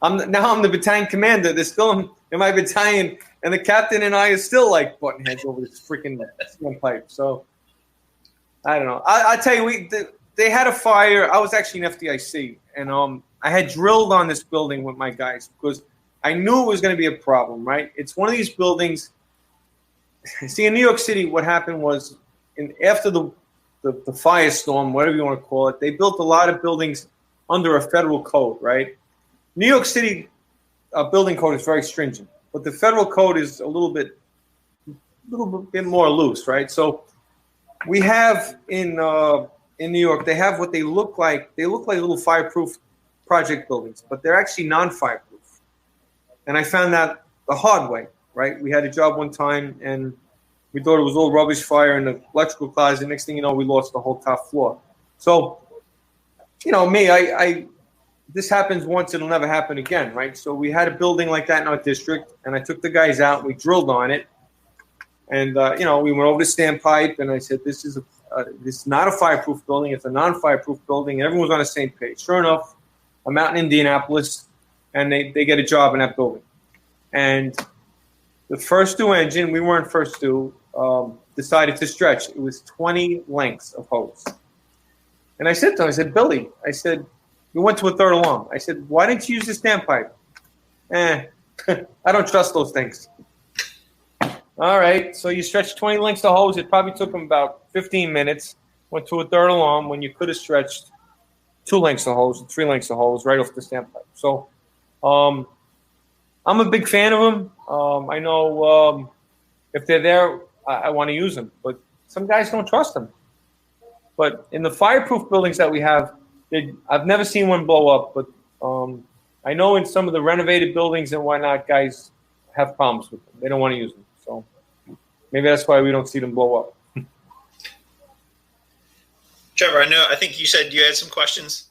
I'm the battalion commander. They're still in my battalion. And the captain and I are still button heads over this freaking standpipe. So I don't know. I tell you, the they had a fire. I was actually in FDIC, and I had drilled on this building with my guys because I knew it was going to be a problem, right? It's one of these buildings. See, in New York City, what happened was after the firestorm, whatever you want to call it, they built a lot of buildings under a federal code, right? New York City building code is very stringent, but the federal code is a little bit more loose, right? So we have in New York, they have what they look like. They look like little fireproof project buildings, but they're actually non-fireproof. And I found that the hard way, right? We had a job one time, and we thought it was all rubbish fire in the electrical closet. Next thing you know, we lost the whole top floor. So, me, this happens once, it'll never happen again, right? So we had a building like that in our district, and I took the guys out, we drilled on it, and, we went over the standpipe, and I said, this is not a fireproof building, it's a non-fireproof building, and everyone was on the same page. Sure enough, I'm out in Indianapolis, and they get a job in that building. And the first due engine, we weren't first due, decided to stretch. It was 20 lengths of hose. And I said to him, Billy, we went to a third alarm. I said, why didn't you use the standpipe? I don't trust those things. All right, so you stretched 20 lengths of hose. It probably took them about 15 minutes. Went to a third alarm when you could have stretched 2 lengths of hose, 3 lengths of hose right off the standpipe. So I'm a big fan of them. I know if they're there, I want to use them. But some guys don't trust them. But in the fireproof buildings that we have, I've never seen one blow up. But I know in some of the renovated buildings and whatnot, guys have problems with them. They don't want to use them. So maybe that's why we don't see them blow up. Trevor, I think you said you had some questions.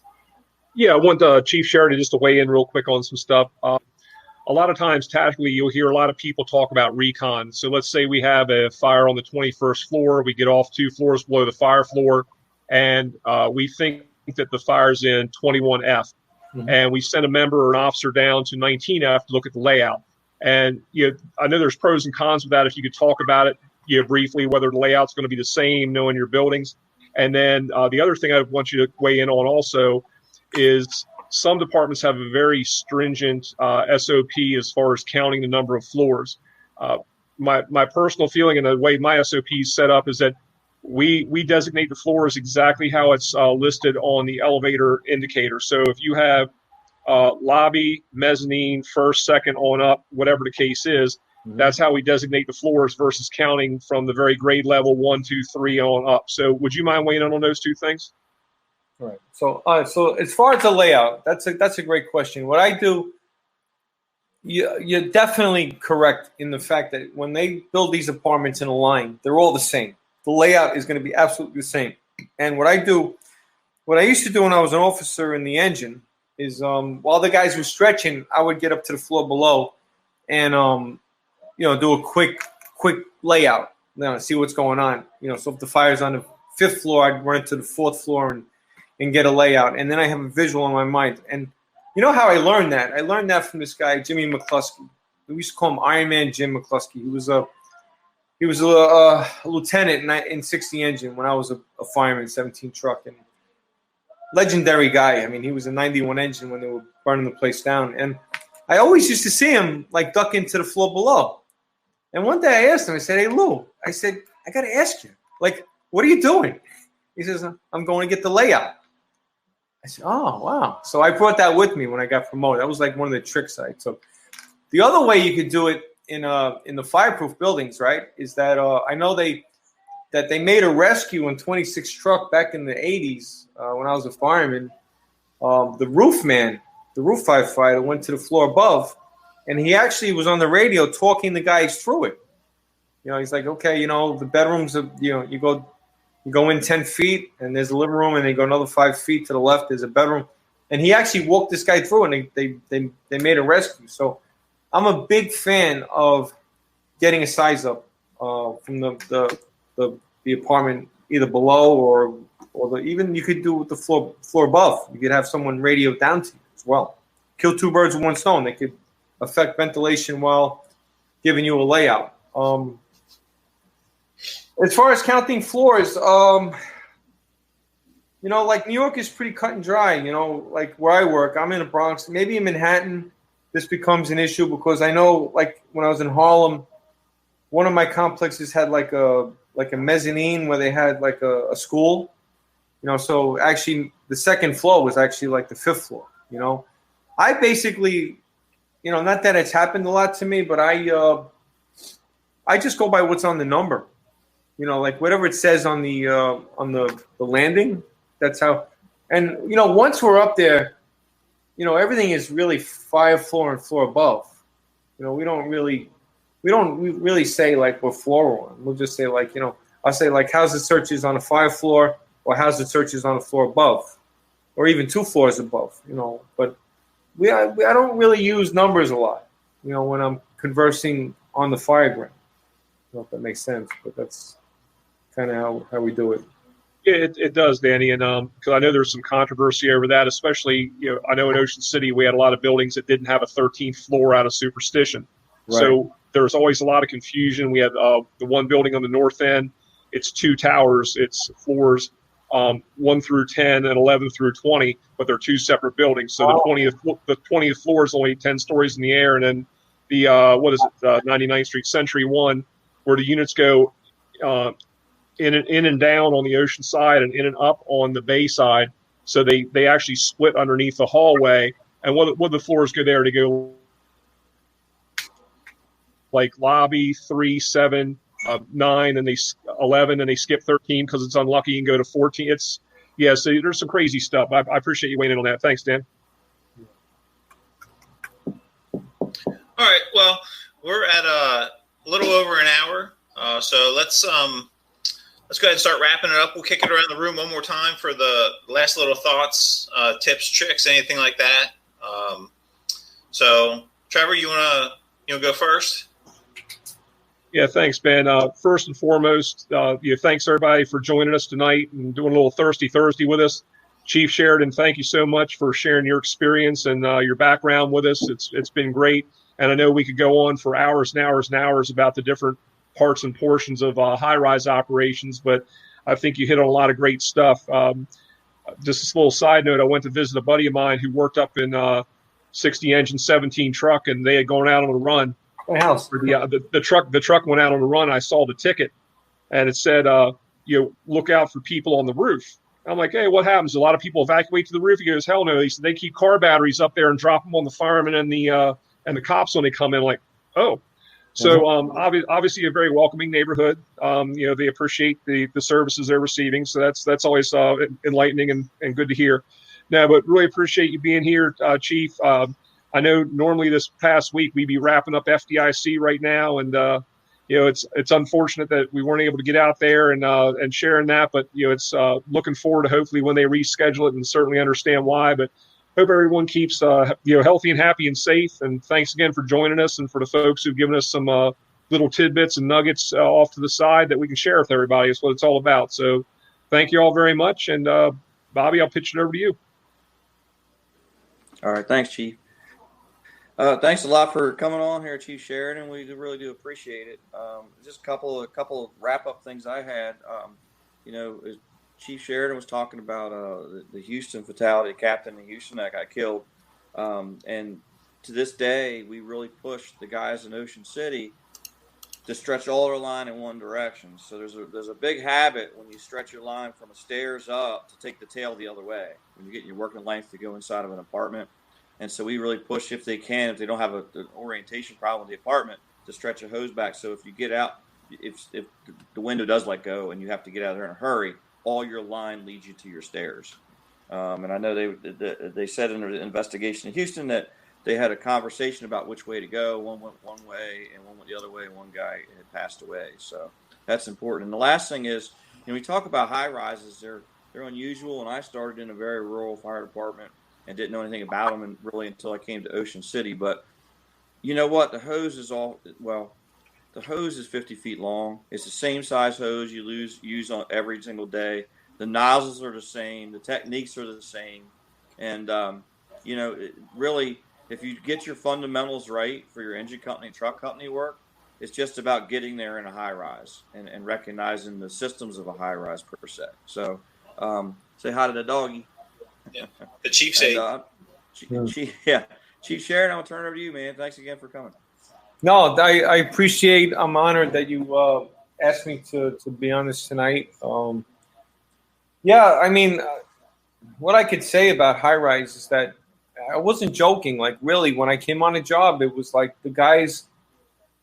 Yeah, I want Chief Sheridan just to weigh in real quick on some stuff. A lot of times, tactically, you'll hear a lot of people talk about recon. So let's say we have a fire on the 21st floor. We get off 2 floors below the fire floor, and we think that the fire's in 21F. Mm-hmm. And we send a member or an officer down to 19F to look at the layout. And I know there's pros and cons with that. If you could talk about it briefly, whether the layout's going to be the same, knowing your buildings. And then the other thing I want you to weigh in on also is some departments have a very stringent SOP as far as counting the number of floors. My personal feeling and the way my SOP is set up is that we designate the floors exactly how it's listed on the elevator indicator. So if you have lobby, mezzanine, first, second, on up, whatever the case is, that's how we designate the floors versus counting from the very grade level 1, 2, 3 on up. So would you mind weighing in on those two things? All right. So as far as the layout, that's a great question. What I do, you're definitely correct in the fact that when they build these apartments in a line, they're all the same. The layout is going to be absolutely the same. And what I used to do when I was an officer in the engine is while the guys were stretching, I would get up to the floor below and do a quick layout, see what's going on. So if the fire's on the 5th floor, I'd run to the 4th floor and get a layout, and then I have a visual in my mind. And you know how I learned that? I learned that from this guy, Jimmy McCluskey. We used to call him Iron Man Jim McCluskey. He was a lieutenant in 60 Engine when I was a fireman, 17 truck, and legendary guy. I mean, he was a 91 engine when they were burning the place down. And I always used to see him like duck into the floor below. And one day I asked him, I said, "Hey, Lou," I said, "I got to ask you, what are you doing?" He says, "I'm going to get the layout." I said, "Oh, wow." So I brought that with me when I got promoted. That was like one of the tricks I took. The other way you could do it in the fireproof buildings, right, is that I know they made a rescue in 26 truck back in the 80s when I was a fireman. The roof firefighter went to the floor above, and he actually was on the radio talking the guys through it. He's like, "Okay, the bedrooms, you go in 10 feet, and there's a living room, and they go another 5 feet to the left, there's a bedroom." And he actually walked this guy through, and they made a rescue. So I'm a big fan of getting a size up from the apartment, either below or even you could do with the floor above. You could have someone radio down to you as well. Kill 2 birds with 1 stone. They could affect ventilation while giving you a layout. As far as counting floors, like New York is pretty cut and dry. Like where I work, I'm in the Bronx. Maybe in Manhattan, this becomes an issue because I know, like when I was in Harlem, one of my complexes had like a mezzanine where they had like a school. So actually the second floor was actually like the fifth floor. I basically, not that it's happened a lot to me, but I just go by what's on the number. Like whatever it says on the landing, that's how. And once we're up there, everything is really fire floor and floor above. We don't really say like we're floor one. We'll just say like, I'll say like hazard searches on the 5th floor or hazard searches on the floor above, or even 2 floors above. But I don't really use numbers a lot. When I'm conversing on the fire ground. I don't know if that makes sense, but that's kind of how we do it. Yeah, it does, Danny, and because I know there's some controversy over that, especially I know in Ocean City we had a lot of buildings that didn't have a 13th floor out of superstition, right. So there's always a lot of confusion. We had the one building on the north end; it's 2 towers, it's floors 1 through 10 and 11 through 20, but they're 2 separate buildings. So the 20th floor is only 10 stories in the air, and then the 99th Street Century 1, where the units go in and down on the ocean side and in and up on the bay side. So they actually split underneath the hallway, and one of the floors go there to go like lobby 3, 7, 9, and 11, and they skip 13 because it's unlucky and go to 14. So there's some crazy stuff. I appreciate you weighing in on that. Thanks, Dan. All right. Well, we're at a little over an hour, so let's go ahead and start wrapping it up. We'll kick it around the room one more time for the last little thoughts, tips, tricks, anything like that. So, Trevor, you want to go first? Yeah, thanks, Ben. First and foremost, thanks everybody for joining us tonight and doing a little Thirsty Thursday with us. Chief Sheridan, thank you so much for sharing your experience and your background with us. It's been great, and I know we could go on for hours and hours and hours about the different parts and portions of high-rise operations, but I think you hit on a lot of great stuff. Just a little side note, I went to visit a buddy of mine who worked up in 60 engine 17 truck, and they had gone out on a run. My house. The truck went out on a run. I saw the ticket, and it said, look out for people on the roof. I'm like, hey, what happens? A lot of people evacuate to the roof. He goes, hell no. He said they keep car batteries up there and drop them on the firemen and the cops when they come in. Like, oh. So obviously a very welcoming neighborhood. They appreciate the services they're receiving. So that's always enlightening and good to hear. No, but really appreciate you being here, Chief. I know normally this past week we'd be wrapping up FDIC right now, and it's unfortunate that we weren't able to get out there and sharing that. But it's looking forward to hopefully when they reschedule it, and certainly understand why. But hope everyone keeps healthy and happy and safe. And thanks again for joining us, and for the folks who've given us some little tidbits and nuggets off to the side that we can share with everybody. Is what it's all about. So thank you all very much. And Bobby, I'll pitch it over to you. All right, thanks, Chief. Thanks a lot for coming on here, Chief Sheridan. We really do appreciate it. Just a couple of wrap-up things I had. Chief Sheridan was talking about the Houston fatality, captain in Houston that got killed. And to this day, we really push the guys in Ocean City to stretch all our line in one direction. So there's a big habit when you stretch your line from the stairs up to take the tail the other way when you get your working length to go inside of an apartment. And so we really push, if they can, if they don't have an orientation problem in the apartment, to stretch a hose back. So if you get out, if the window does let go and you have to get out of there in a hurry, all your line leads you to your stairs. And I know they said in the investigation in Houston that they had a conversation about which way to go. One went one way and one went the other way, and one guy had passed away. So that's important. And the last thing is, we talk about high rises. They're unusual, and I started in a very rural fire department and didn't know anything about them until I came to Ocean City. But you know what? The hose is the hose is 50 feet long. It's the same size hose you use on every single day. The nozzles are the same. The techniques are the same. And, really, if you get your fundamentals right for your engine company, truck company work, it's just about getting there in a high rise and recognizing the systems of a high rise per se. So say hi to the doggy. Yeah. The Chiefs ate. Chief Sheridan, I'm gonna turn it over to you, man. Thanks again for coming. No, I appreciate. I'm honored that you asked me to be on this tonight. Yeah, I mean, what I could say about high rise is that I wasn't joking. Like, really, when I came on a job, it was like the guys,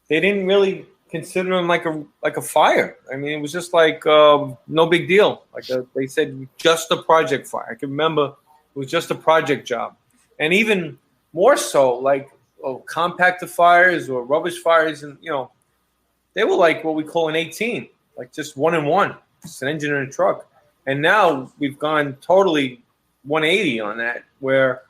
they didn't really consider them like a fire. I mean, it was just like no big deal. Like they said, just a project fire. I can remember it was just a project job, and even more so, like compactor fires or rubbish fires, and they were like what we call an 18, like just 1 and 1, just an engine and a truck. And now we've gone totally 180 on that, where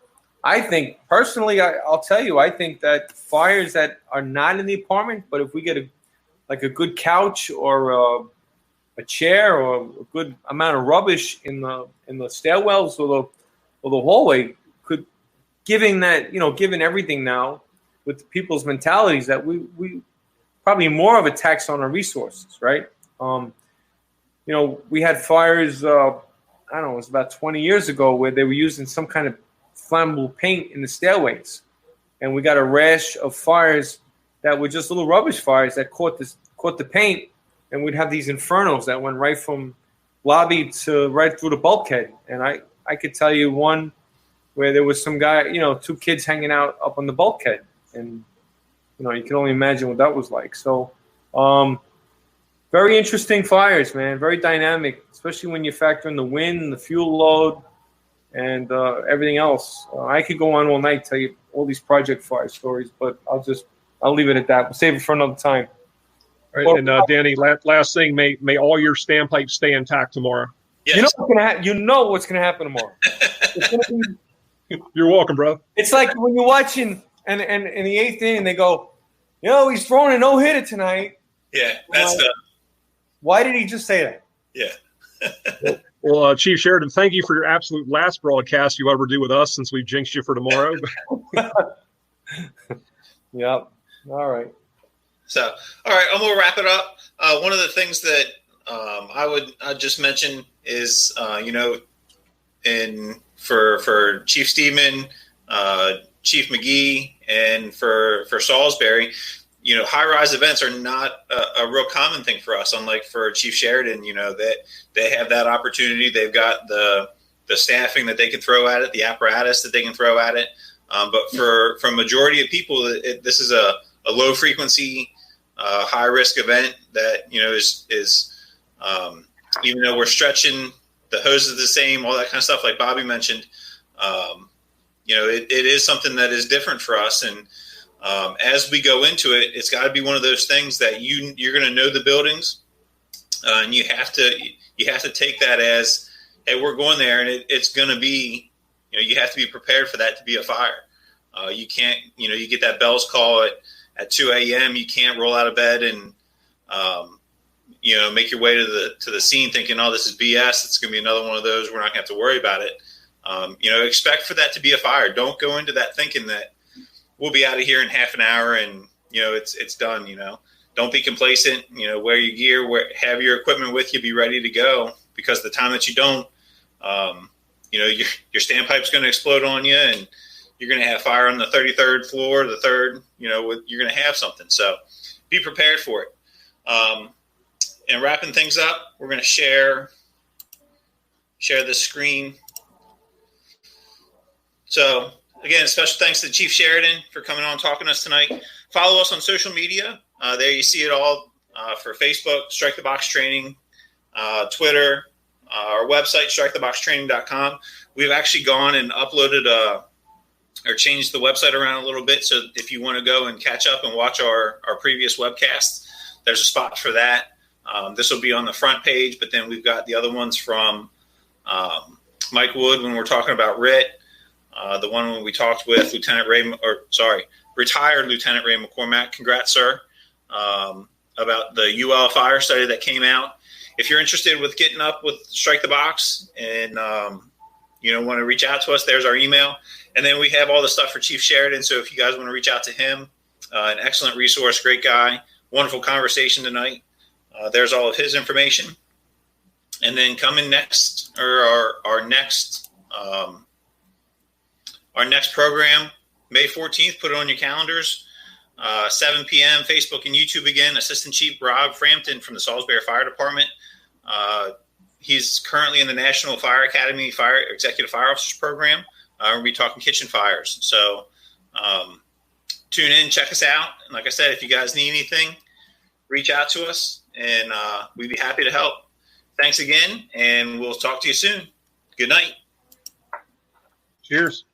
I think personally, I'll tell you, I think that fires that are not in the apartment, but if we get a good couch or a chair or a good amount of rubbish in the stairwells or the hallway, could given everything now with people's mentalities, that we probably more of a tax on our resources, right? We had fires, I don't know, it was about 20 years ago, where they were using some kind of flammable paint in the stairways. And we got a rash of fires that were just little rubbish fires that caught the paint. And we'd have these infernos that went right from lobby to right through the bulkhead. And I could tell you one where there was some guy, 2 kids hanging out up on the bulkhead. And, you can only imagine what that was like. So, very interesting fires, man. Very dynamic, especially when you factor in the wind, the fuel load, and everything else. I could go on all night, tell you all these project fire stories, but I'll leave it at that. We'll save it for another time. All right, and Danny, last thing, may all your standpipes stay intact tomorrow. Yes. You know what's gonna happen tomorrow. It's gonna be, You're welcome, bro. It's like when you're watching and in the 8th inning, they go, he's throwing a no-hitter tonight. Yeah, that's why did he just say that? Yeah. Well, Chief Sheridan, thank you for your absolute last broadcast you ever do with us, since we've jinxed you for tomorrow. Yep. All right. So, all right, I'm gonna wrap it up. One of the things that I'd just mention is, for Chief Steedman, Chief McGee, and for Salisbury, high-rise events are not a real common thing for us. Unlike for Chief Sheridan, that they have that opportunity. They've got the staffing that they can throw at it, the apparatus that they can throw at it. But for a majority of people, this is a low-frequency, high-risk event that is even though we're stretching the hoses the same, all that kind of stuff, like Bobby mentioned. It is something that is different for us, and as we go into it, it's got to be one of those things that you're going to know the buildings, and you have to take that as, hey, we're going there, and it's going to be, you have to be prepared for that to be a fire. You can't, you get that Bell's call at 2 a.m. You can't roll out of bed and make your way to the scene thinking, oh, this is BS. It's going to be another one of those. We're not going to have to worry about it. Expect for that to be a fire. Don't go into that thinking that we'll be out of here in half an hour and, it's done. Don't be complacent, wear your gear, have your equipment with you, be ready to go, because the time that you don't, your standpipe's going to explode on you, and you're going to have fire on the 33rd floor, the third, you're going to have something. So be prepared for it. And wrapping things up, we're going to share the screen. So again, special thanks to Chief Sheridan for coming on and talking to us tonight. Follow us on social media. There you see it all for Facebook, Strike the Box Training, Twitter, our website, striketheboxtraining.com. We've actually gone and uploaded or changed the website around a little bit. So if you want to go and catch up and watch our previous webcasts, there's a spot for that. This will be on the front page, but then we've got the other ones from Mike Wood when we're talking about RIT. The one when we talked with retired Lieutenant Ray McCormack. Congrats, sir, about the UL fire study that came out. If you're interested with getting up with Strike the Box and want to reach out to us, there's our email. And then we have all the stuff for Chief Sheridan. So if you guys want to reach out to him, an excellent resource, great guy, wonderful conversation tonight. There's all of his information. And then coming next, or our next program, May 14th, put it on your calendars, 7 p.m., Facebook and YouTube again, Assistant Chief Rob Frampton from the Salisbury Fire Department. He's currently in the National Fire Academy Executive Fire Officers Program. We'll be talking kitchen fires. So tune in, check us out. And like I said, if you guys need anything, reach out to us, and we'd be happy to help. Thanks again, and we'll talk to you soon. Good night. Cheers.